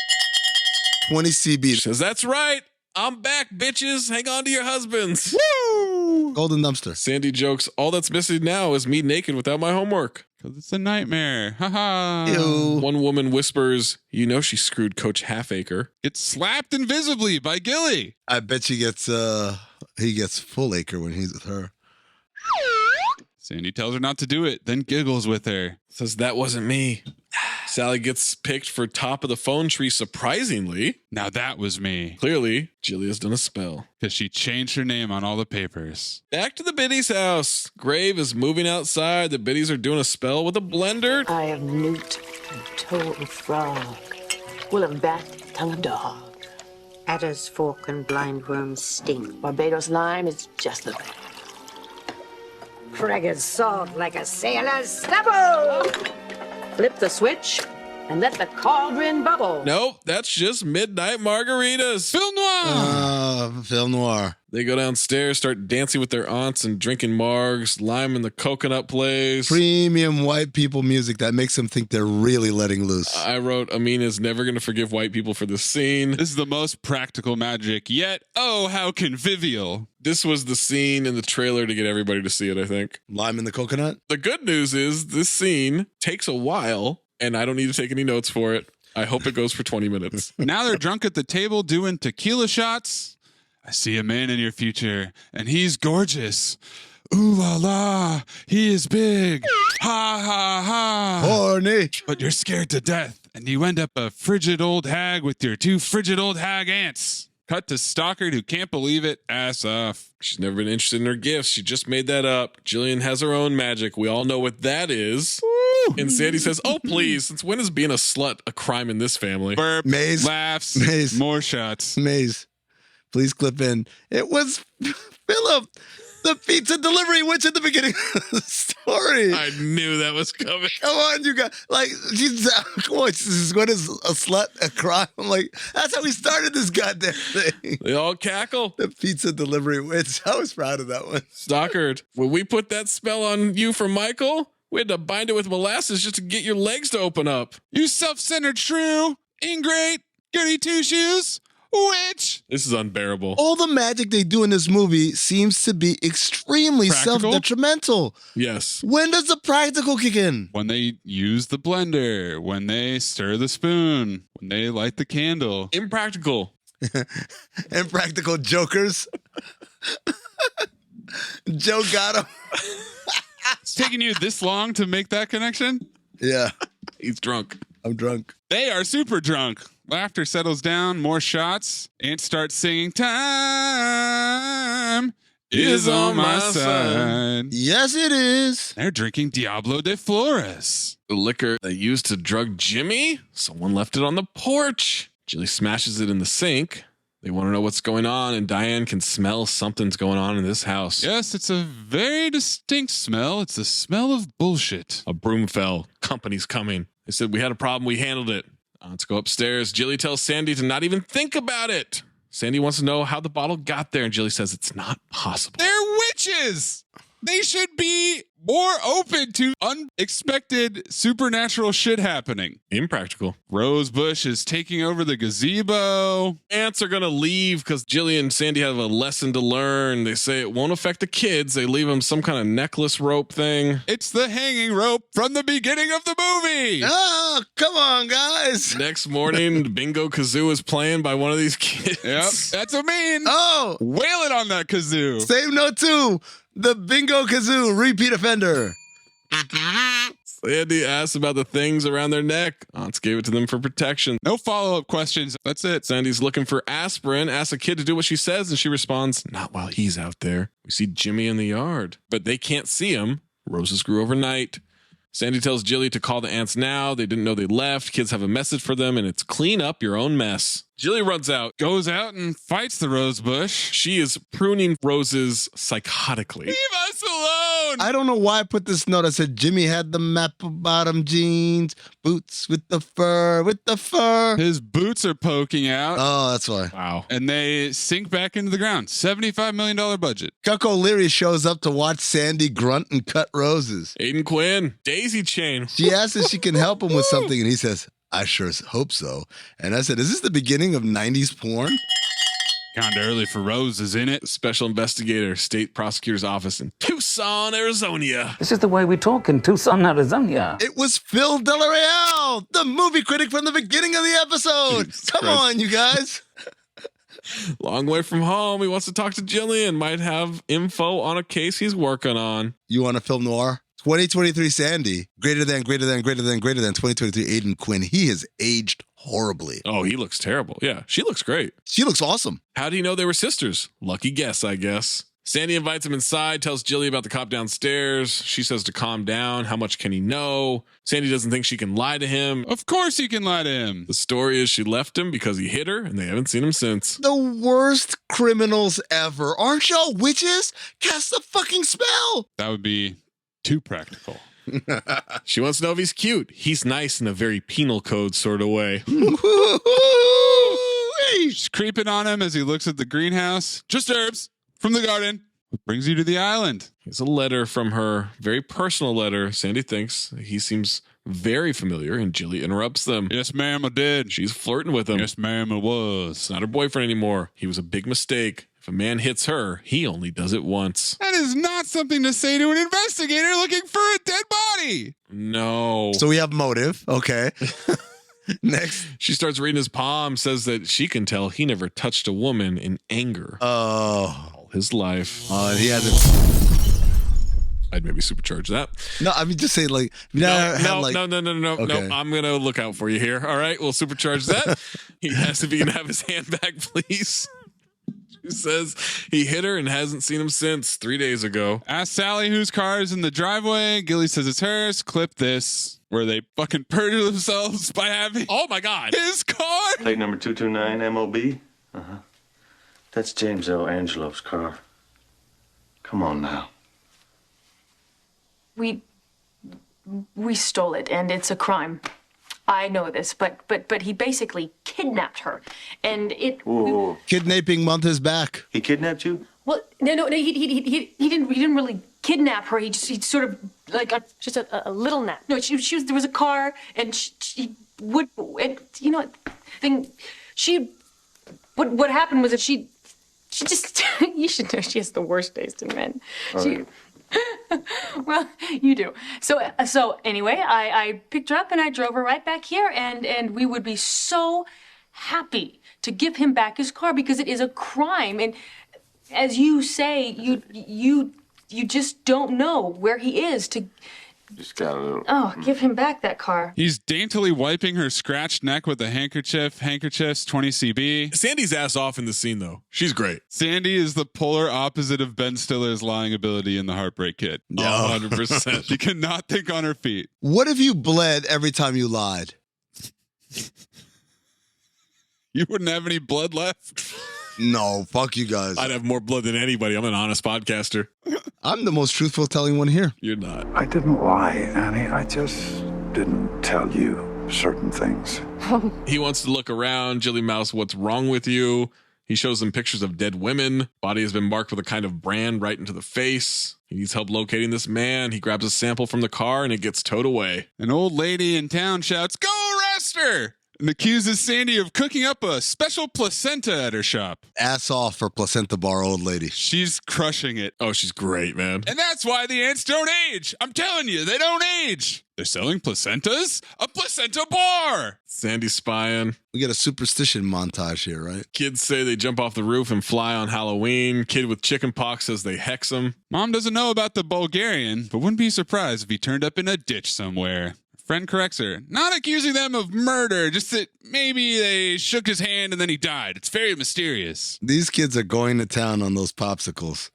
20 CB. She says, that's right. I'm back, bitches. Hang on to your husbands. Woo! Golden dumpster. Sandy jokes, all that's missing now is me naked without my homework. Because it's a nightmare. Haha. Ew. One woman whispers, you know she screwed Coach Halfacre. Gets slapped invisibly by Gilly. I bet he gets full acre when he's with her. Sandy tells her not to do it, then giggles with her. Says, that wasn't me. Sally gets picked for top of the phone tree, surprisingly. Now that was me. Clearly, Jilly has done a spell. Because she changed her name on all the papers. Back to the biddies' house. Grave is moving outside. The biddies are doing a spell with a blender. I am newt and toe of frog, will of bat, tongue of dog. Adder's fork and blindworm's sting. Barbados lime is just the best. Cragged salt like a sailor's stubble. Flip the switch and let the cauldron bubble. Nope, that's just midnight margaritas. Film noir. Film noir. They go downstairs, start dancing with their aunts and drinking margs. Lime in the coconut plays. Premium white people music that makes them think they're really letting loose. I wrote, Amin is never going to forgive white people for this scene. This is the most practical magic yet. Oh, how convivial. This was the scene in the trailer to get everybody to see it, I think. Lime in the coconut? The good news is this scene takes a while, and I don't need to take any notes for it. I hope it goes for 20 minutes. Now they're drunk at the table doing tequila shots. I see a man in your future, and he's gorgeous. Ooh la la, he is big. Ha ha ha. Horny. But you're scared to death, and you end up a frigid old hag with your 2 frigid old hag aunts. Cut to Stockard, who can't believe it, ass off. She's never been interested in her gifts. She just made that up. Jillian has her own magic. We all know what that is. Woo. And Sandy says, oh, please, since when is being a slut a crime in this family? Burp, Maze. laughs, Maze. more shots. Maze. Please clip in. It was Philip, the pizza delivery witch at the beginning of the story. I knew that was coming. Come on, you guys. Like, come on, what is a slut a crime? I'm like, that's how we started this goddamn thing. They all cackle. The pizza delivery witch. I was proud of that one. Stockard, when we put that spell on you for Michael, we had to bind it with molasses just to get your legs to open up. You self-centered shrew, ingrate, goody two-shoes. Witch! This is unbearable. All the magic they do in this movie seems to be extremely self-detrimental. Yes. When does the practical kick in? When they use the blender, when they stir the spoon, when they light the candle. Impractical. Impractical jokers. Joe got him. It's taking you this long to make that connection? Yeah. He's drunk. I'm drunk. They are super drunk. Laughter settles down, more shots. Ant starts singing, time is on my side. Yes, it is. They're drinking Diablo de Flores. The liquor they used to drug Jimmy, someone left it on the porch. Jilly smashes it in the sink. They want to know what's going on, and Diane can smell something's going on in this house. Yes, it's a very distinct smell. It's the smell of bullshit. A broom fell. Company's coming. They said, we had a problem. We handled it. Let's go upstairs. Jilly tells Sandy to not even think about it. Sandy wants to know how the bottle got there, and Jilly says it's not possible. They're witches. They should be more open to unexpected supernatural shit happening. Impractical. Rosebush is taking over the gazebo. Ants are going to leave because Jilly and Sandy have a lesson to learn. They say it won't affect the kids. They leave them some kind of necklace rope thing. It's the hanging rope from the beginning of the movie. Oh, come on, guys. Next morning, Bingo Kazoo is playing by one of these kids. Yep, that's Amin. Oh. Wailing on that kazoo. Same note, too. The Bingo Kazoo repeat offender. Sandy asks about the things around their neck. Aunts gave it to them for protection. No follow-up questions. That's it. Sandy's looking for aspirin, asks a kid to do what she says, and she responds, not while he's out there. We see Jimmy in the yard, but they can't see him. Roses grew overnight. Sandy tells Jilly to call the ants now. They didn't know they left. Kids have a message for them, and it's clean up your own mess. Jilly runs out. Goes out and fights the rosebush. She is pruning roses psychotically. Leave us alone! I don't know why I put this note. I said Jimmy had the apple bottom jeans, boots with the fur. His boots are poking out. Oh, that's why. Wow. And they sink back into the ground. $75 million budget. Chuck O'Leary shows up to watch Sandy grunt and cut roses. Aiden Quinn, daisy chain. She asks if she can help him with something, and he says, I sure hope so. And I said, is this the beginning of 90s porn? Kinda early for roses, isn't it? Special investigator, state prosecutor's office in Tucson, Arizona. This is the way we talk in Tucson, Arizona. It was Phil Dellareal, the movie critic from the beginning of the episode. Jesus Come Christ. on, you guys. Long way from home. He wants to talk to Jillian. Might have info on a case he's working on. You want a film noir? 2023 Sandy, greater than 2023 Aiden Quinn. He has aged horribly. Oh, he looks terrible. Yeah, she looks great. She looks awesome. How do you know they were sisters? Lucky guess, I guess. Sandy invites him inside, tells Jilly about the cop downstairs. She says to calm down. How much can he know? Sandy doesn't think she can lie to him. Of course he can lie to him. The story is she left him because he hit her, and they haven't seen him since. The worst criminals ever. Aren't y'all witches? Cast a fucking spell. That would be too practical. She wants to know if he's cute. He's nice in a very penal code sort of way. She's creeping on him as he looks at the greenhouse. Just herbs from the garden. What brings you to the island? It's a letter from her, very personal letter. Sandy thinks he seems very familiar, and Jilly interrupts them. Yes, ma'am, I did. She's flirting with him. Yes, ma'am, it was. It's not her boyfriend anymore. He was a big mistake. If a man hits her, he only does it once. That is not something to say to an investigator looking for a dead body. No. So we have motive. Okay. Next. She starts reading his palm, says that she can tell he never touched a woman in anger. Oh. All his life. He hasn't. I'd maybe supercharge that. No, I mean, just say like, No, Okay. no. I'm going to look out for you here. All right, we'll supercharge that. He asks if he can have his hand back, please. She says he hit her and hasn't seen him since 3 days ago. Ask Sally whose car is in the driveway. Gilly says it's hers. Clip this, where they fucking perjure themselves by having oh my god his car. Plate number 229 MOB. That's James L. Angelo's car. Come on now. We stole it, and it's a crime. I know this, but he basically kidnapped her, and it. Whoa. Kidnapping month is back. He kidnapped you? Well, no, he didn't really kidnap her. He sort of like just a little nap. No, she was there was a car, and she would, and you know, thing she what happened was that she just, you should know she has the worst taste in men. Well, you do. So anyway, I picked her up and I drove her right back here, and we would be so happy to give him back his car because it is a crime. And as you say, you just don't know where he is to. Just gotta. Oh, give him back that car. He's daintily wiping her scratched neck with a handkerchief. Handkerchiefs, 20 CB. Sandy's ass off in the scene, though. She's great. Sandy is the polar opposite of Ben Stiller's lying ability in The Heartbreak Kid. 100%. She cannot think on her feet. What if you bled every time you lied? You wouldn't have any blood left? No, fuck you guys. I'd have more blood than anybody. I'm an honest podcaster. I'm the most truthful telling one here. You're not. I didn't lie, Annie. I just didn't tell you certain things. He wants to look around. Jilly Mouse, what's wrong with you? He shows them pictures of dead women. Body has been marked with a kind of brand right into the face. He needs help locating this man. He grabs a sample from the car and it gets towed away. An old lady in town shouts, "Go arrest her!" and accuses Sandy of cooking up a special placenta at her shop. Ass off for placenta bar old lady. She's crushing it. Oh, she's great, man. And that's why the ants don't age. I'm telling you, they don't age. They're selling placentas? A placenta bar! Sandy's spying. We get a superstition montage here, right? Kids say they jump off the roof and fly on Halloween. Kid with chicken pox says they hex him. Mom doesn't know about the Bulgarian, but wouldn't be surprised if he turned up in a ditch somewhere. Friend corrects her, not accusing them of murder, just that maybe they shook his hand and then he died. It's very mysterious. These kids are going to town on those popsicles.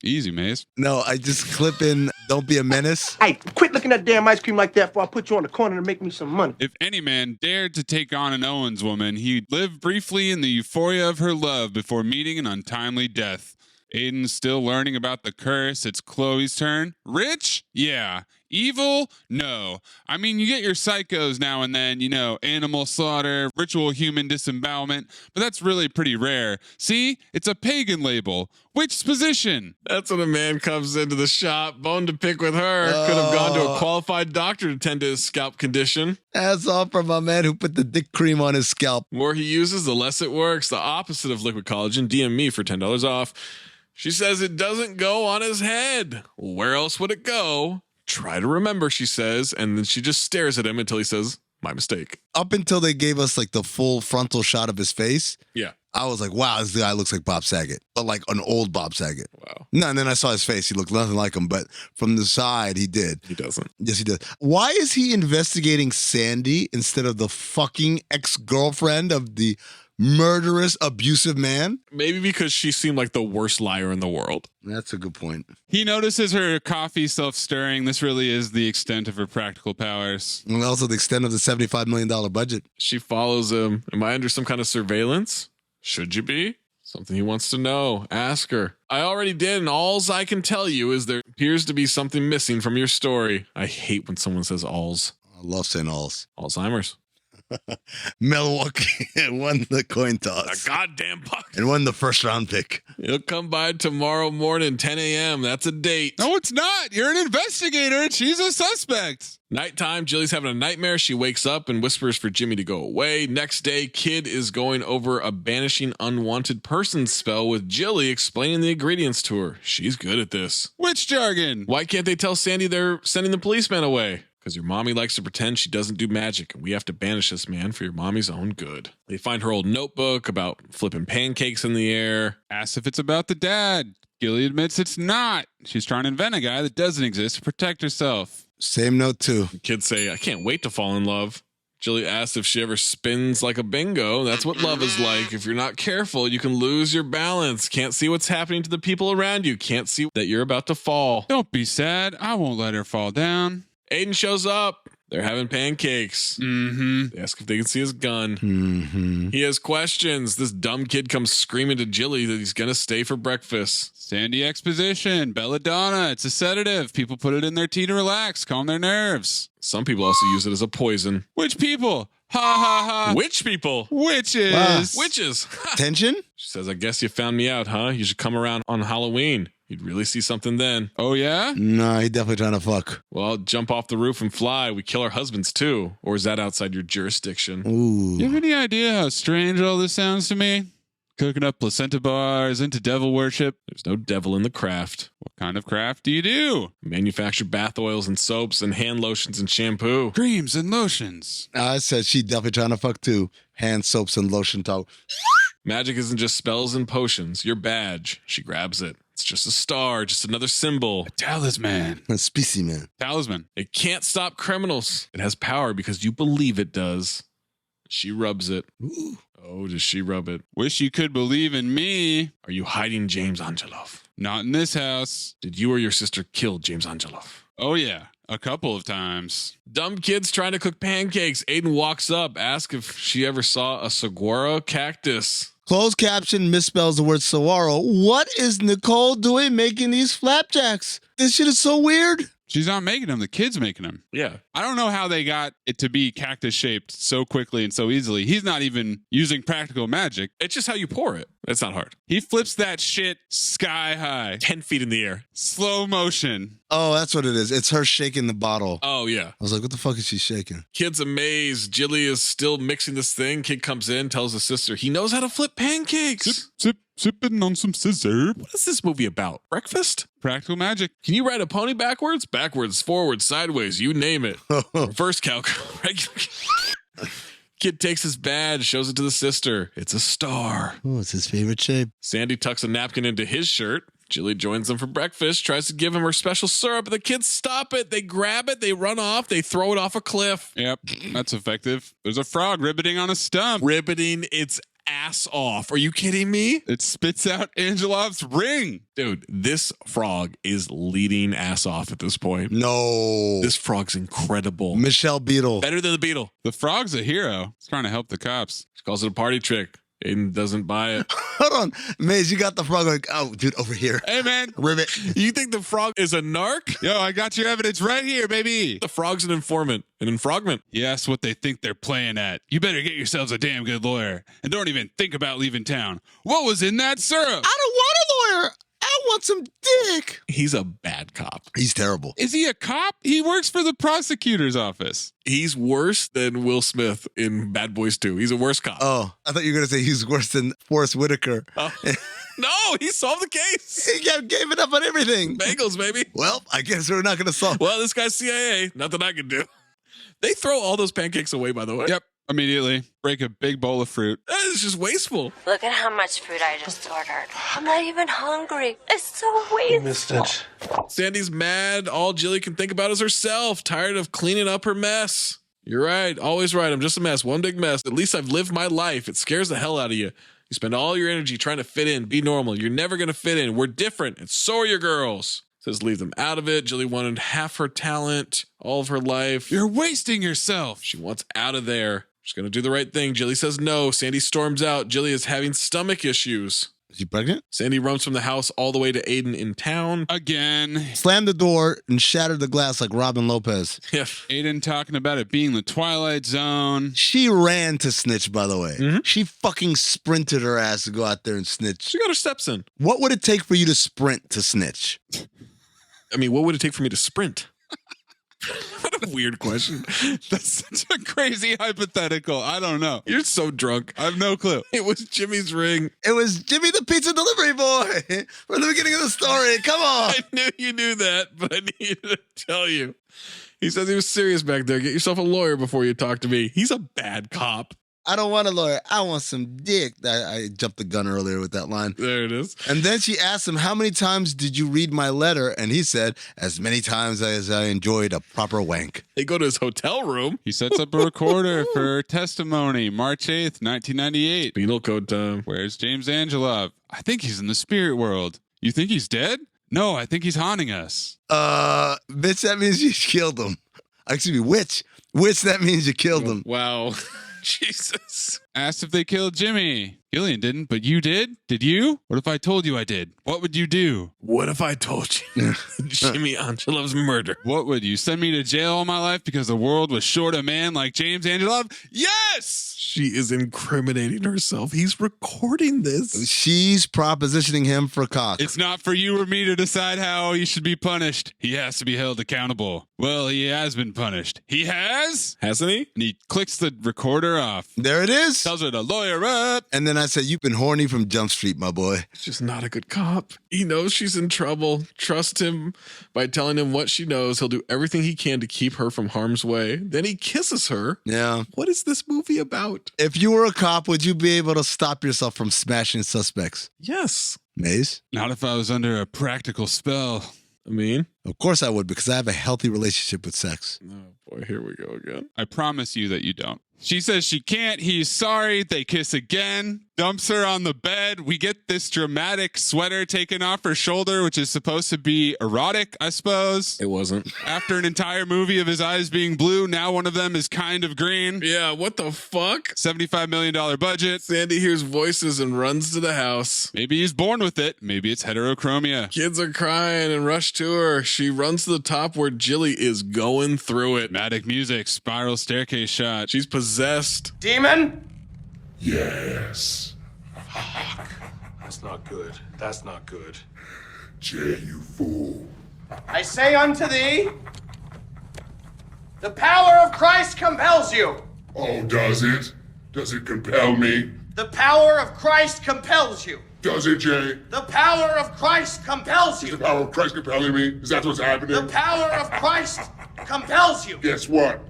Easy, Maze. No, I just clip in, don't be a menace. Hey, quit looking at damn ice cream like that before I put you on the corner to make me some money. If any man dared to take on an Owens woman, he'd live briefly in the euphoria of her love before meeting an untimely death. Aiden's still learning about the curse. It's Chloe's turn. Rich? Yeah. Evil? No. I mean, you get your psychos now and then, animal slaughter, ritual human disembowelment, but that's really pretty rare. See? It's a pagan label. Which position? That's when a man comes into the shop, bone to pick with her. Could have gone to a qualified doctor to tend to his scalp condition. Ass off for my man who put the dick cream on his scalp. The more he uses, the less it works. The opposite of liquid collagen. DM me for $10 off. She says it doesn't go on his head. Where else would it go? Try to remember, she says, and then she just stares at him until he says, my mistake. Up until they gave us like the full frontal shot of his face, yeah, I was like, wow, this guy looks like Bob Saget, but like an old Bob Saget. Wow. No, and then I saw his face. He looked nothing like him, but from the side, he did. He doesn't. Yes, he does. Why is he investigating Sandy instead of the fucking ex-girlfriend of the murderous, abusive man? Maybe because she seemed like the worst liar in the world. That's a good point. He notices her coffee self-stirring. This really is the extent of her practical powers. And also the extent of the $75 million budget. She follows him. Am I under some kind of surveillance? Should you be? Something he wants to know. Ask her. I already did, and alls I can tell you is there appears to be something missing from your story. I hate when someone says alls. I love saying alls. Alzheimer's. Milwaukee won the coin toss. A goddamn puck. And won the first round pick. He'll come by tomorrow morning, 10 a.m. That's a date. No, it's not. You're an investigator and she's a suspect. Nighttime, Jilly's having a nightmare. She wakes up and whispers for Jimmy to go away. Next day, Kid is going over a banishing unwanted person spell with Jilly explaining the ingredients to her. She's good at this. Which jargon? Why can't they tell Sandy they're sending the policeman away? Because your mommy likes to pretend she doesn't do magic, and we have to banish this man for your mommy's own good. They find her old notebook about flipping pancakes in the air. Asks if it's about the dad. Gilly admits it's not. She's trying to invent a guy that doesn't exist to protect herself. Same note, too. Kids say, I can't wait to fall in love. Jilly asks if she ever spins like a bingo. That's what love is like. If you're not careful, you can lose your balance. Can't see what's happening to the people around you. Can't see that you're about to fall. Don't be sad. I won't let her fall down. Aiden shows up. They're having pancakes. Mm-hmm. They ask if they can see his gun. Mm-hmm. He has questions. This dumb kid comes screaming to Jilly that he's going to stay for breakfast. Sandy exposition. Belladonna. It's a sedative. People put it in their tea to relax, calm their nerves. Some people also use it as a poison. Which people? Ha ha ha. Which people? Witches. Wow. Witches. Tension? She says, I guess you found me out, huh? You should come around on Halloween. You'd really see something then. Oh, yeah? No, he definitely trying to fuck. Well, jump off the roof and fly. We kill our husbands too. Or is that outside your jurisdiction? Ooh. You have any idea how strange all this sounds to me? Cooking up placenta bars, into devil worship. There's no devil in the craft. What kind of craft do you do? Manufacture bath oils and soaps and hand lotions and shampoo. Creams and lotions. I said she definitely trying to fuck too. Hand soaps and lotion talk. Magic isn't just spells and potions. Your badge. She grabs it. It's just a star, just another symbol. A talisman. A specimen. Talisman. It can't stop criminals. It has power because you believe it does. She rubs it. Ooh. Oh, does she rub it? Wish you could believe in me. Are you hiding James Angelov? Not in this house. Did you or your sister kill James Angelov? Oh, yeah. A couple of times. Dumb kids trying to cook pancakes. Aiden walks up, asks if she ever saw a saguaro cactus. Closed caption misspells the word saguaro. What is Nicole doing making these flapjacks? This shit is so weird. She's not making them. The kid's making them. Yeah. I don't know how they got it to be cactus shaped so quickly and so easily. He's not even using practical magic. It's just how you pour it. It's not hard. He flips that shit sky high. 10 feet in the air. Slow motion. Oh, that's what it is. It's her shaking the bottle. Oh, yeah. I was like, what the fuck is she shaking? Kid's amazed. Jilly is still mixing this thing. Kid comes in, tells his sister he knows how to flip pancakes. Sipping on some scissor. What is this movie about? Breakfast? Practical magic. Can you ride a pony backwards? Backwards, forwards, sideways, you name it. Reverse calc. Kid takes his badge, shows it to the sister. It's a star. Oh, it's his favorite shape. Sandy tucks a napkin into his shirt. Jilly joins them for breakfast, tries to give him her special syrup, but the kids stop it. They grab it, they run off, they throw it off a cliff. Yep, that's effective. There's a frog ribbiting on a stump. Ribbiting its ass off. Are you kidding me? It spits out Angelov's ring. Dude, this frog is leading ass off at this point. No. This frog's incredible. Michelle Beadle. Better than the beetle. The frog's a hero. He's trying to help the cops. She calls it a party trick. Aiden doesn't buy it. Hold on. Maze, you got the frog like, oh, dude, over here. Hey, man. Ribbit. You think the frog is a narc? Yo, I got your evidence right here, baby. The frog's an informant. An infrogment. Yes, what they think they're playing at. You better get yourselves a damn good lawyer. And don't even think about leaving town. What was in that syrup? I don't want a lawyer. I want some dick. He's a bad cop. He's terrible. Is he a cop? He works for the prosecutor's office. He's worse than Will Smith in Bad Boys 2. He's a worse cop. Oh, I thought you were going to say he's worse than Forrest Whitaker. Oh. No, he solved the case. He gave it up on everything. Bagels, baby. Well, I guess we're not going to solve. Well, this guy's CIA. Nothing I can do. They throw all those pancakes away, by the way. Yep. Immediately. Break a big bowl of fruit. That is just wasteful. Look at how much food I just ordered. I'm not even hungry. It's so wasteful. Missed it. Sandy's mad. All Jilly can think about is herself. Tired of cleaning up her mess. You're right. Always right. I'm just a mess. One big mess. At least I've lived my life. It scares the hell out of you. You spend all your energy trying to fit in, be normal. You're never going to fit in. We're different. And so are your girls. Says leave them out of it. Jilly wanted half her talent, all of her life. You're wasting yourself. She wants out of there. She's going to do the right thing. Jilly says no. Sandy storms out. Jilly is having stomach issues. Is she pregnant? Sandy runs from the house all the way to Aiden in town. Again. Slammed the door and shattered the glass like Robin Lopez. Yeah. Aiden talking about it being the Twilight Zone. She ran to snitch, by the way. Mm-hmm. She fucking sprinted her ass to go out there and snitch. She got her steps in. What would it take for you to sprint to snitch? I mean, what would it take for me to sprint? What a weird question. That's such a crazy hypothetical. I don't know. You're so drunk. I have no clue. It was Jimmy's ring. It was Jimmy the pizza delivery boy from the beginning of the story. Come on. I knew you knew that, but I needed to tell you. He says he was serious back there. Get yourself a lawyer before you talk to me. He's a bad cop. I don't want a lawyer. I want some dick. I jumped the gun earlier with that line. There it is. And then she asked him, how many times did you read my letter? And he said, as many times as I enjoyed a proper wank. They go to his hotel room. He sets up a recorder for testimony, March 8th, 1998. Penal code time. Where's James Angelov? I think he's in the spirit world. You think he's dead? No, I think he's haunting us. Bitch, that means you killed him. Excuse me, witch. Witch, that means you killed him. Wow. Jesus. Asked if they killed Jimmy. Gillian didn't, but you did? Did you? What if I told you I did? What would you do? What if I told you Jimmy Angelov's murder? What would you send me to jail all my life because the world was short a man like James Angelov? Yes! She is incriminating herself. He's recording this. She's propositioning him for cock. It's not for you or me to decide how he should be punished. He has to be held accountable. Well, he has been punished. He has? Hasn't he? And he clicks the recorder off. There it is. Tells her to lawyer up. And then I said, you've been horny from Jump Street, my boy. He's just not a good cop. He knows she's in trouble. Trust him by telling him what she knows. He'll do everything he can to keep her from harm's way. Then he kisses her. Yeah. What is this movie about? If you were a cop, would you be able to stop yourself from smashing suspects? Yes. Maze? Not if I was under a practical spell. I mean? Of course I would, because I have a healthy relationship with sex. Oh, boy, here we go again. I promise you that you don't. She says she can't. He's sorry. They kiss again. Dumps her on the bed. We get this dramatic sweater taken off her shoulder, which is supposed to be erotic, I suppose. It wasn't. After an entire movie of his eyes being blue, now one of them is kind of green. Yeah, what the fuck? $75 million budget. Sandy hears voices and runs to the house. Maybe he's born with it. Maybe it's heterochromia. Kids are crying and rush to her. She runs to the top where Jilly is going through it. Dramatic music, spiral staircase shot. She's possessed. Demon? Yes. That's not good. That's not good. Jay, you fool. I say unto thee, the power of Christ compels you. Oh, does it? Does it compel me? The power of Christ compels you. Does it, Jay? The power of Christ compels Is you. the power of Christ compelling me? Is that what's happening? The power of Christ compels you. Guess what?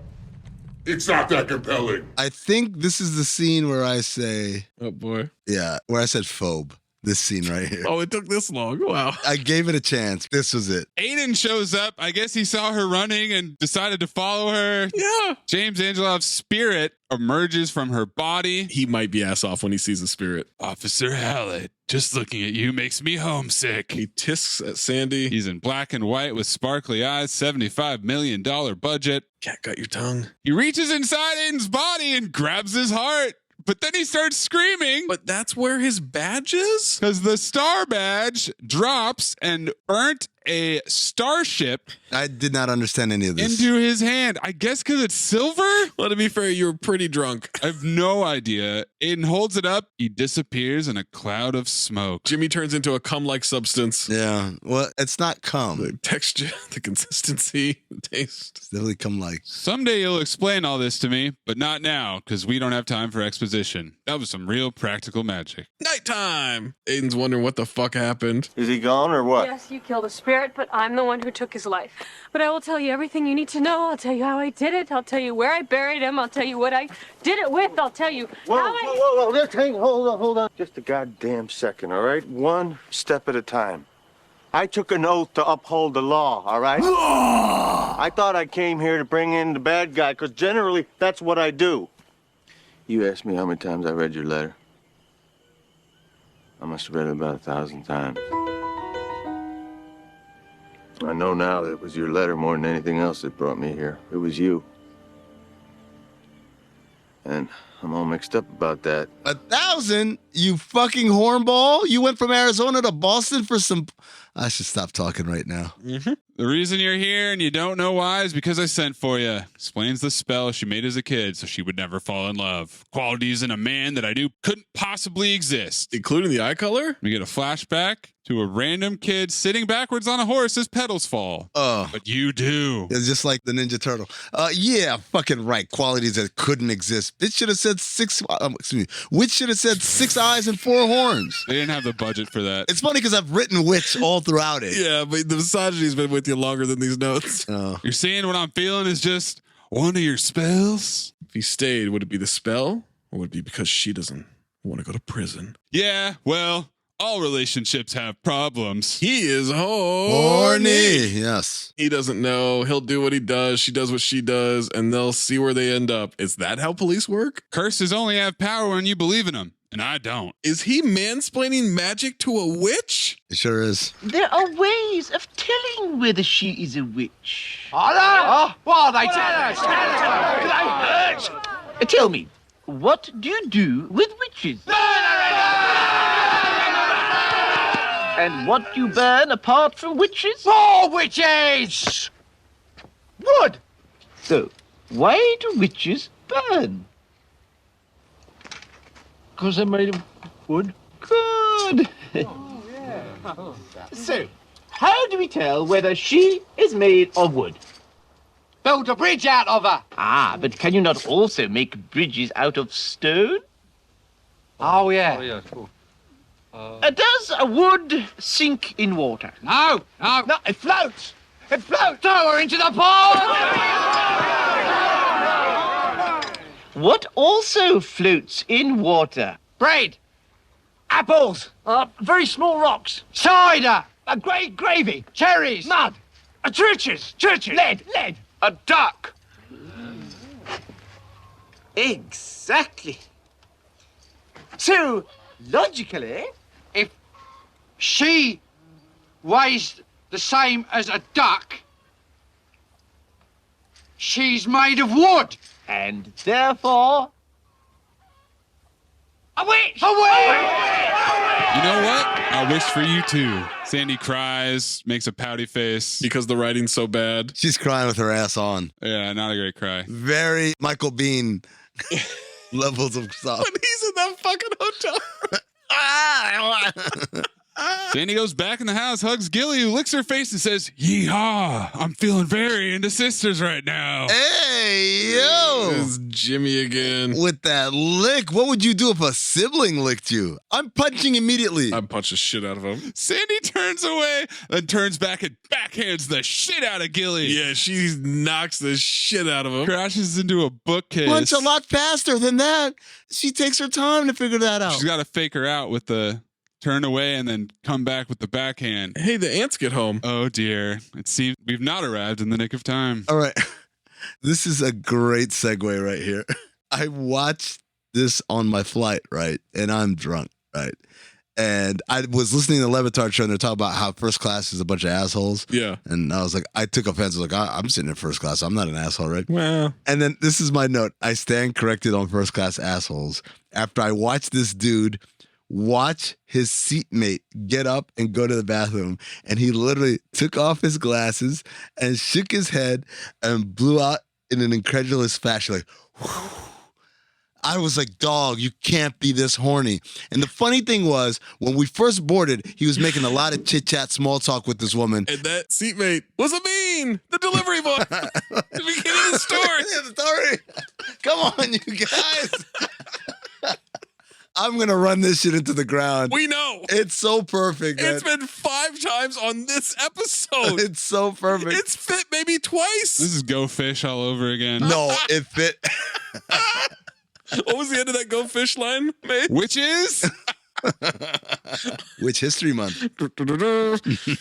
It's not that compelling. I think this is the scene where I say, oh boy. Yeah, where I said phobe. This scene right here. Oh, it took this long. Wow. I gave it a chance. This was it. Aiden shows up. I guess he saw her running and decided to follow her. Yeah. James Angelov's spirit emerges from her body. He might be ass off when he sees the spirit. Officer Hallett, just looking at you makes me homesick. He tisks at Sandy. He's in black and white with sparkly eyes, $75 million budget. Cat got your tongue. He reaches inside Aiden's body and grabs his heart. But then he starts screaming. But that's where his badge is? Because the star badge drops and burnt a starship. I did not understand any of this. Into his hand. I guess because it's silver? Well, to be fair, you were pretty drunk. I have no idea. Aiden holds it up. He disappears in a cloud of smoke. Jimmy turns into a cum-like substance. Yeah. Well, it's not cum. The texture, the consistency, the taste. It's definitely cum-like. Someday you'll explain all this to me, but not now, because we don't have time for exposition. That was some real practical magic. Nighttime! Aiden's wondering what the fuck happened. Is he gone or what? Yes, you killed a spirit, but I'm the one who took his life. But I will tell you everything you need to know. I'll tell you how I did it. I'll tell you where I buried him. I'll tell you what I did it with. I'll tell you Whoa, let's hang, hold on. Just a goddamn second, all right? One step at a time. I took an oath to uphold the law, all right? I thought I came here to bring in the bad guy, because generally that's what I do. You asked me how many times I read your letter. I must have read it about 1,000 times. I know now that it was your letter more than anything else that brought me here. It was you. And I'm all mixed up about that. 1,000? You fucking hornball? You went from Arizona to Boston for some... I should stop talking right now. Mm-hmm. The reason you're here and you don't know why is because I sent for you. Explains the spell she made as a kid so she would never fall in love. Qualities in a man that I knew couldn't possibly exist. Including the eye color? We get a flashback to a random kid sitting backwards on a horse as petals fall. Oh. But you do. It's just like the Ninja Turtle. Yeah, fucking right. Qualities that couldn't exist. It should have said witch should have said 6 eyes and 4 horns. They didn't have the budget for that. It's funny because I've written witch all throughout it. Yeah, but the misogyny's been with you longer than these notes. Oh. You're saying what I'm feeling is just one of your spells? If he stayed, would it be the spell? Or would it be because she doesn't want to go to prison? Yeah, well, all relationships have problems. He is horny. Yes. He doesn't know. He'll do what he does. She does what she does, and they'll see where they end up. Is that how police work? Curses only have power when you believe in them, and I don't. Is he mansplaining magic to a witch? It sure is. There are ways of telling whether she is a witch. What? They tell us. Tell me, what do you do with witches? And what do you burn apart from witches? More witches! Wood! So, why do witches burn? Because they're made of wood. Good. So, how do we tell whether she is made of wood? Build a bridge out of her. Ah, but can you not also make bridges out of stone? Oh, yeah. Cool. Does a wood sink in water? No, No, it floats. It floats. Throw her into the pond. What also floats in water? Bread. Apples. Very small rocks. Cider. A great gravy. Cherries. Mud. Churches. Lead. A duck. Exactly. So, logically, If she weighs the same as a duck, she's made of wood. and therefore, A witch! A witch! You know what? I wish for you too. Sandy cries, makes a pouty face. Because the writing's so bad. She's crying with her ass on. Yeah, not a great cry. Very Michael Bean levels of stuff. When he's in that fucking hotel. Sandy goes back in the house, hugs Gilly, who licks her face and says, "Yeehaw! I'm feeling very into sisters right now." Hey, yo! It's Jimmy again. With that lick, what would you do if a sibling licked you? I'm punching immediately. I'd punch the shit out of him. Sandy turns away, then turns back and backhands the shit out of Gilly. Yeah, she knocks the shit out of him. Crashes into a bookcase. Punch a lot faster than that. She takes her time to figure that out. She's got to fake her out with the turn away and then come back with the backhand. Hey, the ants get home. Oh dear. It seems we've not arrived in the nick of time. All right. This is a great segue right here. I watched this on my flight, right? And I'm drunk, right? And I was listening to the Levitard show and they're talking about how first class is a bunch of assholes. Yeah. And I was like, I took offense. I was like, I'm sitting in first class. I'm not an asshole, right? Well. And then this is my note. I stand corrected on first class assholes. After I watched this dude watch his seatmate get up and go to the bathroom, and he literally took off his glasses and shook his head and blew out in an incredulous fashion, like, whew. I was like, dog, you can't be this horny. And the funny thing was, when we first boarded, he was making a lot of chit-chat, small talk with this woman. And that seatmate was Amin, the delivery boy. The beginning of the story. Come on, you guys. I'm going to run this shit into the ground. We know. It's so perfect. It's been 5 times on this episode. It's so perfect. It's fit maybe twice. This is Go Fish all over again. No, it fit. What was the end of that Go Fish line, mate? Which is? Which History Month?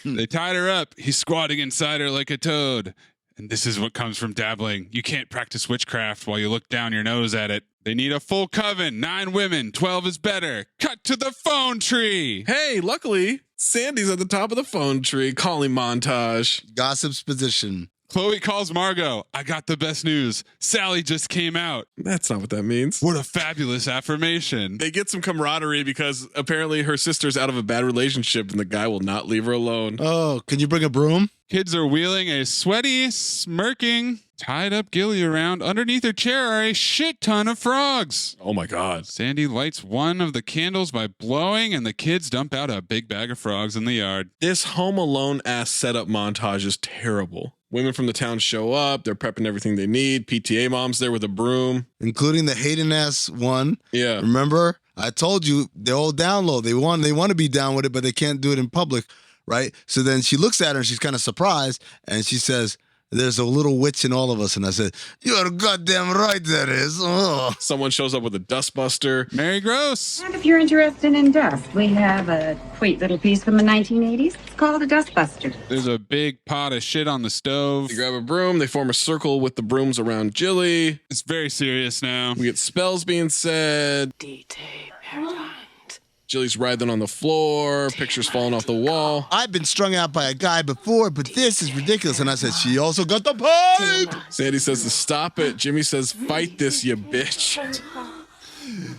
They tied her up. He's squatting inside her like a toad. And this is what comes from dabbling. You can't practice witchcraft while you look down your nose at it. They need a full coven. 9 women. 12 is better. Cut to the phone tree. Hey, luckily, Sandy's at the top of the phone tree. Calling montage. Gossip's position. Chloe calls Margot. I got the best news. Sally just came out. That's not what that means. What a fabulous affirmation. They get some camaraderie because apparently her sister's out of a bad relationship and the guy will not leave her alone. Oh, can you bring a broom? Kids are wheeling a sweaty, smirking, tied up Gilly around. Underneath her chair are a shit ton of frogs. Oh my God. Sandy lights one of the candles by blowing, and the kids dump out a big bag of frogs in the yard. This Home Alone-ass setup montage is terrible. Women from the town show up. They're prepping everything they need. PTA mom's there with a broom. Including the Hayden-ass one. Yeah. Remember? I told you, they're all down low. They want to be down with it, but they can't do it in public, right? So then she looks at her and she's kind of surprised, and she says, "There's a little witch in all of us." And I said, "You're goddamn right there is." Oh. Someone shows up with a dustbuster. Mary Gross. And if you're interested in dust, we have a quaint little piece from the 1980s. It's called a dustbuster. There's a big pot of shit on the stove. They grab a broom. They form a circle with the brooms around Jilly. It's very serious now. We get spells being said. Jilly's writhing on the floor. Pictures falling off the wall. I've been strung out by a guy before, but this is ridiculous. And I said, she also got the pipe. Sandy says to stop it. Jimmy says, fight this, you bitch.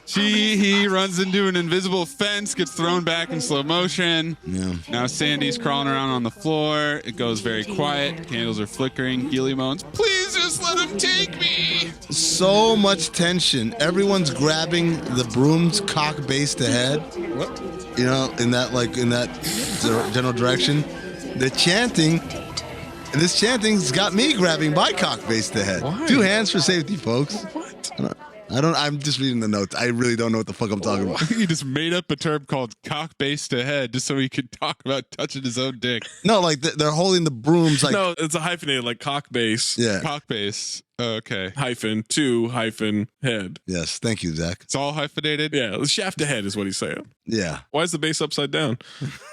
He runs into an invisible fence, gets thrown back in slow motion. Yeah. Now Sandy's crawling around on the floor. It goes very quiet. Candles are flickering. Gilly moans, "Please just let him take me." So much tension. Everyone's grabbing the broom's cock base to head. What? You know, in that general direction. The chanting. And this chanting's got me grabbing my cock base to head. Why? 2 hands for safety, folks. What? I'm just reading the notes. I really don't know what the fuck I'm talking about. He just made up a term called cock base to head just so he could talk about touching his own dick. No, like they're holding the brooms like. No, it's a hyphenated, like cock base. Yeah. Cock base. Oh, okay. -2-head. Yes, thank you, Zach. It's all hyphenated? Yeah, the shaft to head is what he's saying. Yeah. Why is the base upside down?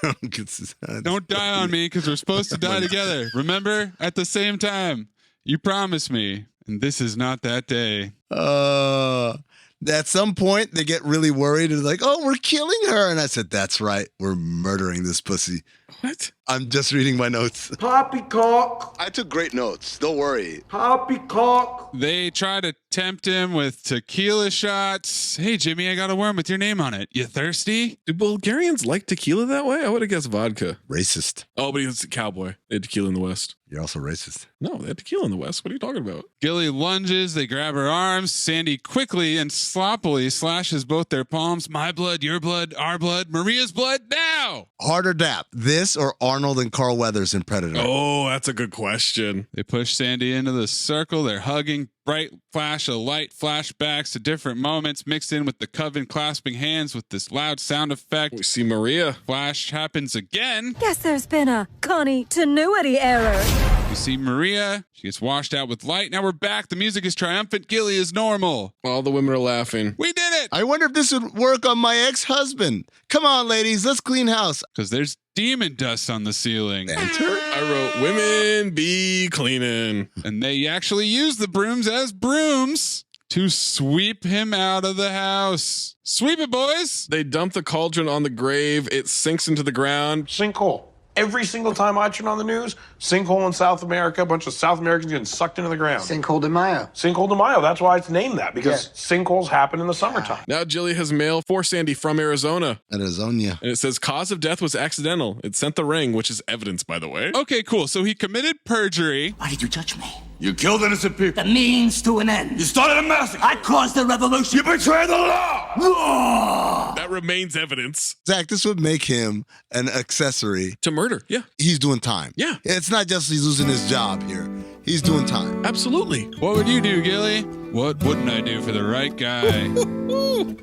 Don't die on me because we're supposed to die together. Remember? At the same time. You promised me. And this is not that day. At some point, they get really worried and like, "Oh, we're killing her." And I said, "That's right. We're murdering this pussy." What? I'm just reading my notes. Poppycock. I took great notes. Don't worry. Poppycock. They try to tempt him with tequila shots. "Hey, Jimmy, I got a worm with your name on it. You thirsty?" Do Bulgarians like tequila that way? I would have guessed vodka. Racist. Oh, but he's a cowboy. They had tequila in the West. You're also racist. No, they had tequila in the West. What are you talking about? Gilly lunges. They grab her arms. Sandy quickly and sloppily slashes both their palms. "My blood, your blood, our blood, Maria's blood, now!" Harder dap. This or Arnold and Carl Weathers in Predator? Oh, that's a good question. They push Sandy into the circle. They're hugging. Bright flash of light flashbacks to different moments mixed in with the coven clasping hands with this loud sound effect. We see Maria. Flash happens again. Guess there's been a continuity error. You see Maria. She gets washed out with light. Now we're back. The music is triumphant. Gilly is normal. All the women are laughing. We did it! I wonder if this would work on my ex-husband. Come on, ladies. Let's clean house. Because there's demon dust on the ceiling. Enter. I wrote, "Women be cleaning." And they actually use the brooms as brooms to sweep him out of the house. Sweep it, boys! They dump the cauldron on the grave. It sinks into the ground. Sinkhole. Every single time I turn on the news, sinkhole in South America, a bunch of South Americans getting sucked into the ground. Sinkhole de Mayo. Sinkhole de Mayo. That's why it's named that, because sinkholes happen in the summertime. Now Jilly has mail for Sandy from Arizona. Arizona. And it says cause of death was accidental. It sent the ring, which is evidence, by the way. Okay, cool. So he committed perjury. Why did you touch me? You killed innocent people. The means to an end. You started a massacre. I caused the revolution. You betrayed the law. That remains evidence. Zach, this would make him an accessory to murder. Yeah. He's doing time. Yeah. It's not just he's losing his job here. He's doing time. Absolutely. What would you do, Gilly? What wouldn't I do for the right guy?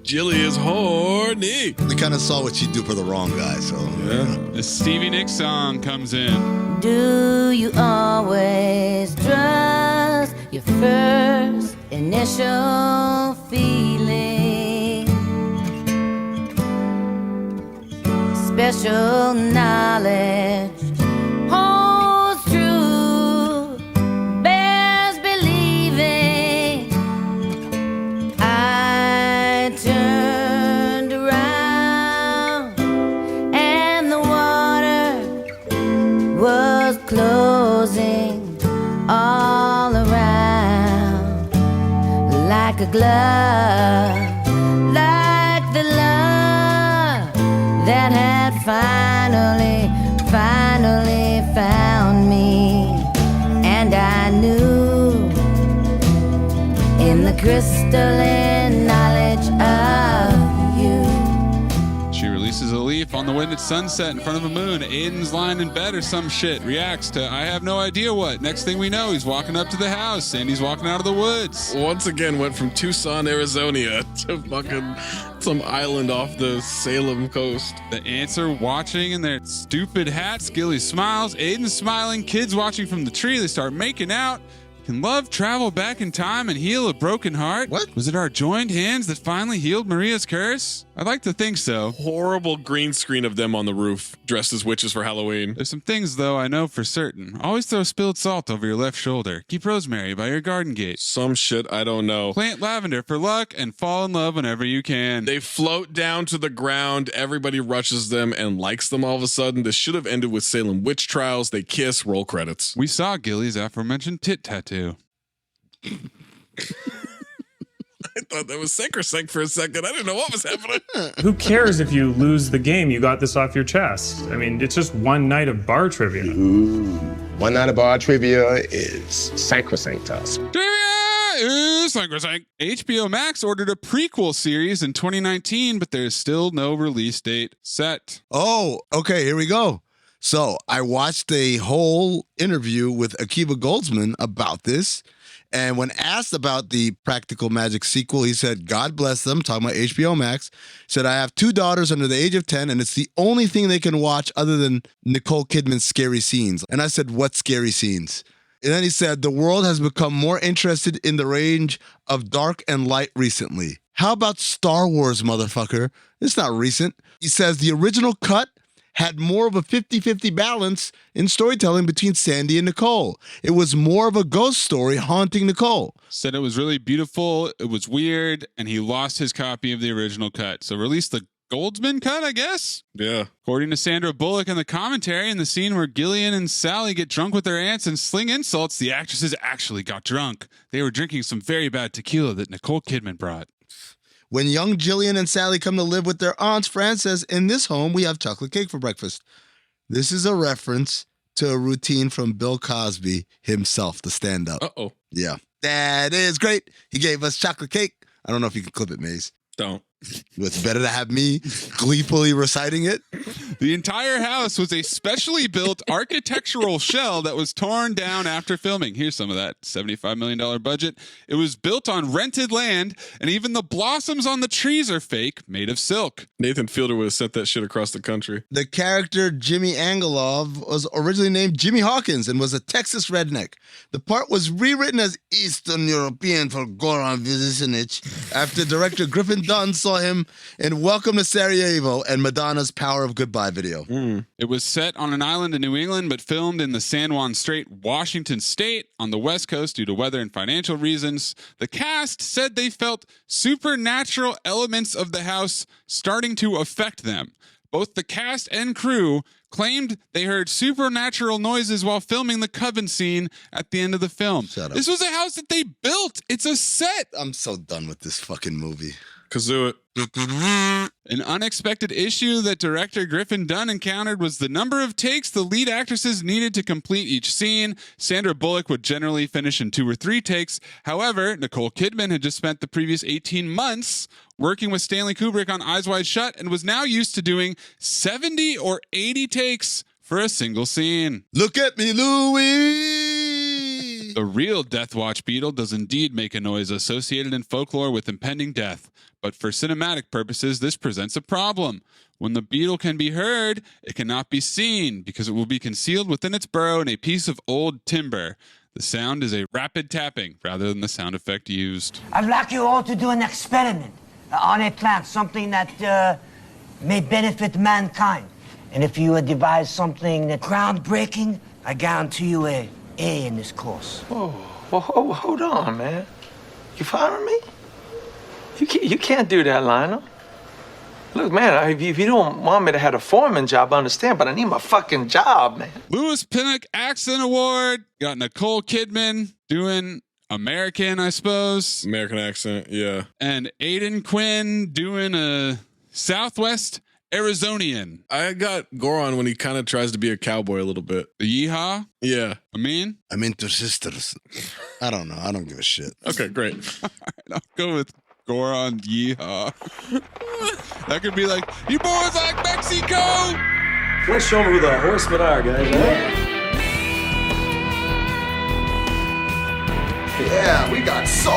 Jilly is horny. We kind of saw what she'd do for the wrong guy, so. Yeah. The Stevie Nicks song comes in. Do you always trust your first initial feeling? Special knowledge holds true, bears believing. I turned around and the water was closing all around like a glove, like the love that had finally found me. And I knew in the crystalline knowledge of you. She releases a leaf on the wind at sunset in front of a moon. Aiden's lying in bed or some shit. Reacts to I have no idea what. Next thing we know, he's walking up to the house. Sandy's walking out of the woods. Once again, went from Tucson, Arizona to fucking some island off the Salem coast. The ants are watching in their stupid hats. Gilly smiles. Aiden's smiling. Kids watching from the tree. They start making out. Can love travel back in time and heal a broken heart? What? Was it our joined hands that finally healed Maria's curse? I'd like to think so. Horrible green screen of them on the roof, dressed as witches for Halloween. There's some things, though, I know for certain. Always throw spilled salt over your left shoulder. Keep rosemary by your garden gate. Some shit I don't know. Plant lavender for luck and fall in love whenever you can. They float down to the ground. Everybody rushes them and likes them all of a sudden. This should have ended with Salem witch trials. They kiss, roll credits. We saw Gilly's aforementioned tit tattoo. I thought that was sacrosanct for a second. I didn't know what was happening. Who cares if you lose the game? You got this off your chest. I mean, it's just one night of bar trivia. Ooh. One night of bar trivia is sacrosanct to us. Is sacrosanct. HBO Max ordered a prequel series in 2019, but there's still no release date set. Oh, okay, here we go. So I watched a whole interview with Akiva Goldsman about this. And when asked about the Practical Magic sequel, he said, God bless them, talking about HBO Max, said, I have 2 daughters under the age of 10, and it's the only thing they can watch other than Nicole Kidman's scary scenes. And I said, what scary scenes? And then he said, the world has become more interested in the range of dark and light recently. How about Star Wars, motherfucker? It's not recent. He says the original cut had more of a 50-50 balance in storytelling between Sandy and Nicole. It was more of a ghost story haunting Nicole. Said it was really beautiful, it was weird, and he lost his copy of the original cut. So released the Goldsman cut, I guess? Yeah. According to Sandra Bullock in the commentary, in the scene where Gillian and Sally get drunk with their aunts and sling insults, the actresses actually got drunk. They were drinking some very bad tequila that Nicole Kidman brought. When young Jillian and Sally come to live with their aunts, Fran says, in this home, we have chocolate cake for breakfast. This is a reference to a routine from Bill Cosby himself, the stand-up. Uh-oh. Yeah. That is great. He gave us chocolate cake. I don't know if you can clip it, Maze. Don't. It's better to have me gleefully reciting it. The entire house was a specially built architectural shell that was torn down after filming. Here's some of that $75 million budget. It was built on rented land, and even the blossoms on the trees are fake, made of silk. Nathan Fielder would have sent that shit across the country. The character Jimmy Angelov was originally named Jimmy Hawkins and was a Texas redneck. The part was rewritten as Eastern European for Goran Vizicinic after director Griffin Dunn saw him in Welcome to Sarajevo and Madonna's Power of Goodbye video. It was set on an island in New England, but filmed in the San Juan Strait, Washington State, on the West Coast due to weather and financial reasons. The cast said they felt supernatural elements of the house starting to affect them. Both the cast and crew claimed they heard supernatural noises while filming the coven scene at the end of the film. Shut up. This was a house that they built. It's a set. I'm so done with this fucking movie. Kazoo it. An unexpected issue that director Griffin Dunn encountered was the number of takes the lead actresses needed to complete each scene. Sandra Bullock would generally finish in 2 or 3 takes. However, Nicole Kidman had just spent the previous 18 months working with Stanley Kubrick on Eyes Wide Shut and was now used to doing 70 or 80 takes for a single scene. Look at me, Louie! The real Death Watch beetle does indeed make a noise associated in folklore with impending death. But for cinematic purposes, this presents a problem. When the beetle can be heard, it cannot be seen because it will be concealed within its burrow in a piece of old timber. The sound is a rapid tapping rather than the sound effect used. I'd like you all to do an experiment on a plant, something that may benefit mankind. And if you devise something that's groundbreaking, I guarantee you a A in this course. Whoa, hold on, man. You firing me? You can't do that, Lionel. Look, man, if you don't want me to have a foreman job, I understand, but I need my fucking job, man. Lewis Pinnock Accent Award. Got Nicole Kidman doing American, I suppose. American accent, yeah. And Aidan Quinn doing a Southwest Arizonian. I got Goran when he kind of tries to be a cowboy a little bit. The yeehaw? Yeah. Amin? I'm into sisters. I don't know. I don't give a shit. Okay, great. All right, I'll go with Goran yeehaw. That could be like, you boys like Mexico? Let's show them who the horsemen are, guys. Yeah, we got soul.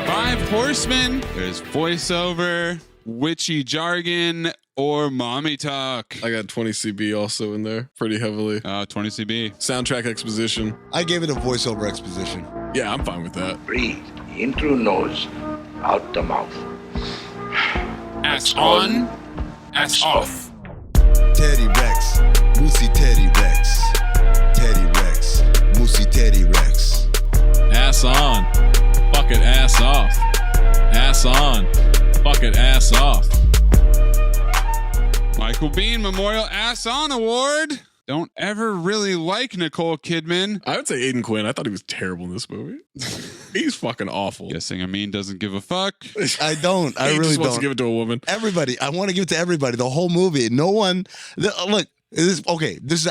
Five Horsemen. There's voiceover, witchy jargon, or mommy talk. I got 20 CB also in there pretty heavily. 20 CB. Soundtrack exposition. I gave it a voiceover exposition. Yeah, I'm fine with that. Breathe in through nose, out the mouth. Ass on, ass off. Teddy Rex, Moosey Teddy Rex. Teddy Rex, Moosey Teddy Rex. Ass on, fucking ass off. Ass on. Fucking ass off. Michael Biehn Memorial Ass On Award. Don't ever really like Nicole Kidman. I would say Aiden Quinn. I thought he was terrible in this movie. He's fucking awful. Guessing Amin doesn't give a fuck. I don't. I He really just don't. wants to give it to a woman. Everybody. I want to give it to everybody. The whole movie. No one. Look. This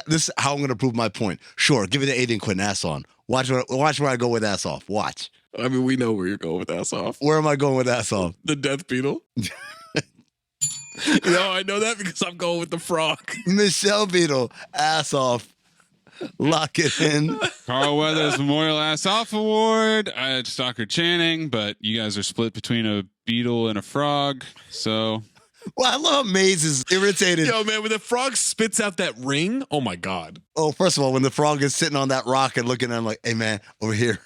is how I'm going to prove my point. Sure, give it to Aiden Quinn. Ass on. Watch where I go with ass off. Watch. I mean, we know where you're going with ass off. Where am I going with ass off? The Death Beetle. I know that because I'm going with the frog. Michelle Beadle. Ass off. Lock it in. Carl Weathers Memorial Ass Off Award. I had Stockard Channing, but you guys are split between a beetle and a frog. So. Well, I love Maze is irritated. Yo, man, when the frog spits out that ring, oh my God. Oh, first of all, when the frog is sitting on that rock and looking at him like, hey, man, over here.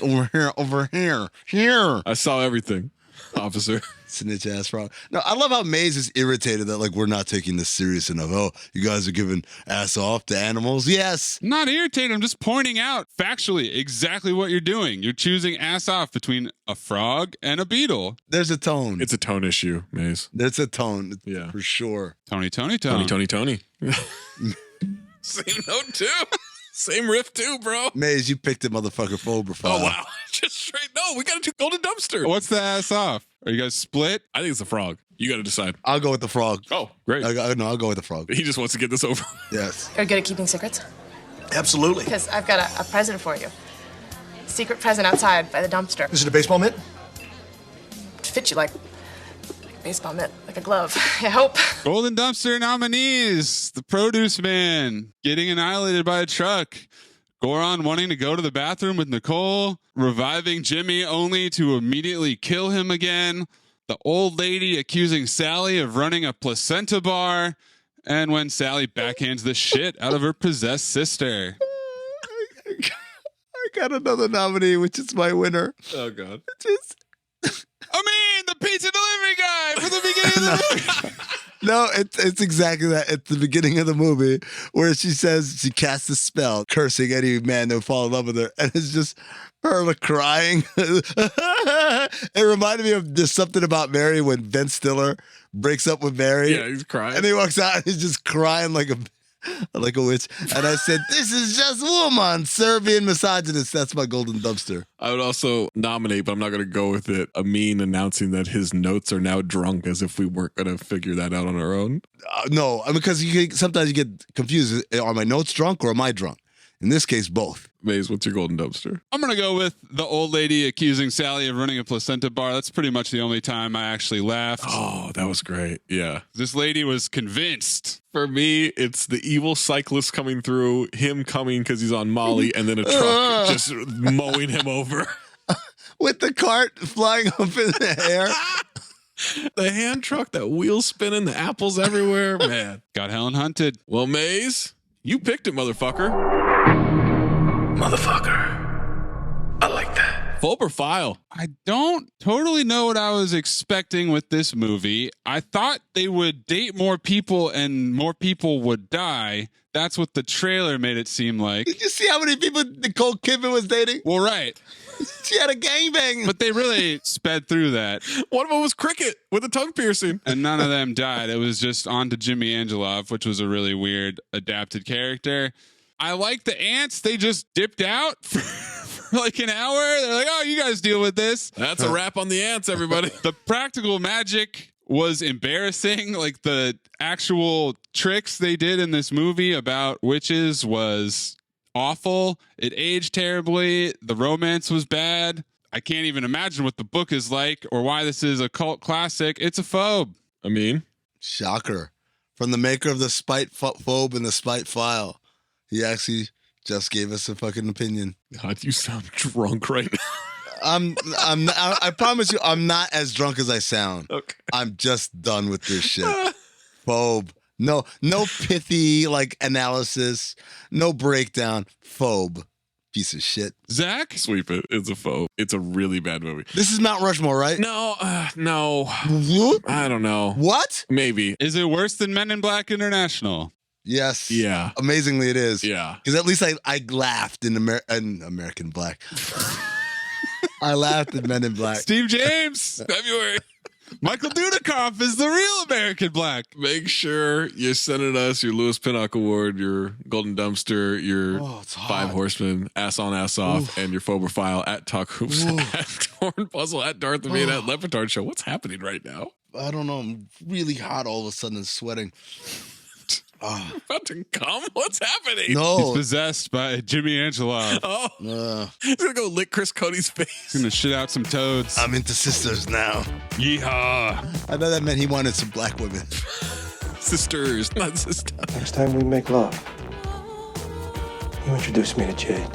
over here. I saw everything, officer. Snitch ass frog. No, I love how Maze is irritated that, like, we're not taking this serious enough. Oh, you guys are giving ass off to animals? Yes. I'm not irritated. I'm just pointing out factually exactly what you're doing. You're choosing ass off between a frog and a beetle. There's a tone. It's a tone issue, Maze. There's a tone. Yeah. For sure. Tony. Tony. Same note, too. Same riff, too, bro. Maze, you picked a motherfucker phobe file. Oh, wow. Just straight. No, we got to do golden dumpster. What's the ass off? Are you guys split? I think it's the frog. You got to decide. I'll go with the frog. Oh, great. I'll go with the frog. He just wants to get this over. Yes. You're good at keeping secrets? Absolutely. Because I've got a present for you. Secret present outside by the dumpster. Is it a baseball mitt? It fits you like a baseball mitt, like a glove. I hope. Golden Dumpster nominees. The Produce Man getting annihilated by a truck. Goron wanting to go to the bathroom with Nicole. Reviving Jimmy only to immediately kill him again. The old lady accusing Sally of running a placenta bar. And when Sally backhands the shit out of her possessed sister. I got another nominee, which is my winner. Oh, God. The pizza delivery guy for the beginning of the movie. No, it's exactly that. At the beginning of the movie, where she says she casts a spell, cursing any man who fall in love with her, and it's just her like crying. It reminded me of there's something about Mary when Ben Stiller breaks up with Mary. Yeah, he's crying, and he walks out and he's just crying like a witch. And I said, "This is just woman, Serbian misogynist." That's my golden dumpster. I would also nominate, but I'm not going to go with it, Amin announcing that his notes are now drunk, as if we weren't going to figure that out on our own. No, because sometimes you get confused. Are my notes drunk or am I drunk? In this case, both. Maze, what's your golden dumpster? I'm going to go with the old lady accusing Sally of running a placenta bar. That's pretty much the only time I actually laughed. Oh, that was great. Yeah. This lady was convinced. For me, it's the evil cyclist coming through, him coming because he's on Molly, and then a truck just mowing him over. With the cart flying up in the air. The hand truck, that wheel spinning, the apples everywhere. Man. Got Helen hunted. Well, Maze, you picked it, motherfucker. Motherfucker. I like that. Phobe or file? I don't totally know what I was expecting with this movie. I thought they would date more people and more people would die. That's what the trailer made it seem like. Did you see how many people Nicole Kidman was dating? Well, right. She had a gangbang. But they really sped through that. One of them was Cricket with a tongue piercing. And none of them died. It was just on to Jimmy Angelov, which was a really weird adapted character. I like the ants. They just dipped out for like an hour. They're like, oh, you guys deal with this. That's a wrap on the ants, everybody. The practical magic was embarrassing. Like the actual tricks they did in this movie about witches was awful. It aged terribly. The romance was bad. I can't even imagine what the book is like or why this is a cult classic. It's a phobe. Shocker. From the maker of the Spite Phobe and the Spite File. He actually just gave us a fucking opinion. God, you sound drunk right now. I promise you, I'm not as drunk as I sound. Okay. I'm just done with this shit. Phobe. No pithy like analysis. No breakdown. Phobe. Piece of shit. Zach? Sweep it. It's a phobe. It's a really bad movie. This is Mount Rushmore, right? No. What? I don't know. What? Maybe. Is it worse than Men in Black International? Yes. Yeah. Amazingly, it is. Yeah. Because at least I laughed in American Black. I laughed at Men in Black. Steve James, February. Michael Dudikoff is the real American Black. Make sure you're sending us your Lewis Pinnock Award, your Golden Dumpster, your Five Horsemen, Ass On, Ass Off, and your Phobophile at Talk Hoops, at Torn Puzzle, at Darth Amin, at Leopard Show. What's happening right now? I don't know. I'm really hot all of a sudden, sweating. About to come? What's happening? No. He's possessed by Jimmy Angelov. He's going to go lick Chris Cody's face. He's going to shit out some toads. I'm into sisters now. Yeehaw. I bet that meant he wanted some black women. Sisters, not sisters. Next time we make love, you introduce me to Jade.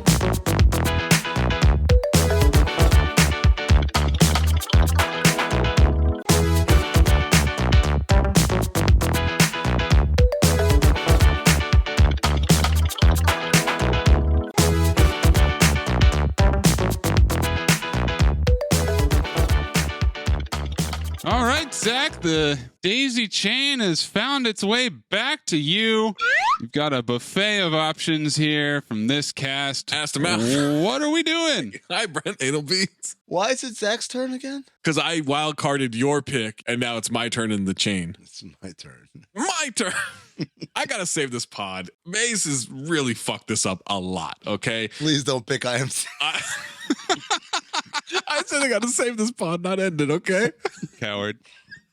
All right, Zach, the daisy chain has found its way back to you. You've got a buffet of options here from this cast. Asked him out. What are we doing? Hi, Brent Anal Beats. Why is it Zach's turn again? Because I wild carded your pick, and now it's my turn in the chain. It's my turn. My turn. I gotta save this pod. Maze has really fucked this up a lot, okay? Please don't pick IMC. I said I gotta save this pod, not end it, okay? Coward.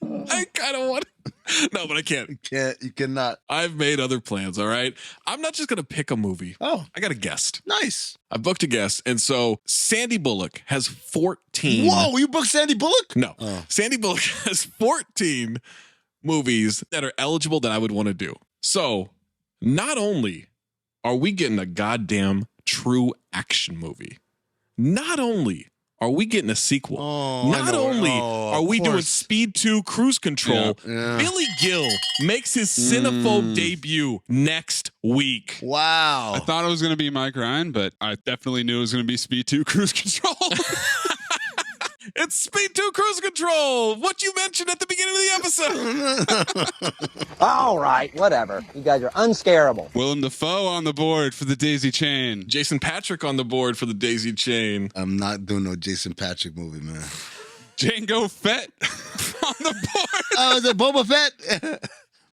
I kind of want to. No, but I can't. You cannot. I've made other plans, all right? I'm not just gonna pick a movie. Oh. I got a guest. Nice. I booked a guest, and so Sandy Bullock has 14. Whoa, you booked Sandy Bullock? No. Oh. Sandy Bullock has 14 movies that are eligible that I would want to do. So, not only are we getting a goddamn true action movie, not only are we getting a sequel, not only are we doing Speed 2 Cruise Control, Billy Gill makes his Cinephobe debut next week. Wow. I thought it was going to be Mike Ryan, but I definitely knew it was going to be Speed 2 Cruise Control. It's Speed 2 Cruise Control, what you mentioned at the beginning of the episode. All right, whatever. You guys are unscarable. Willem Dafoe on the board for the daisy chain. Jason Patrick on the board for the daisy chain. I'm not doing no Jason Patrick movie, man. Jango Fett on the board. Oh, is it Boba Fett?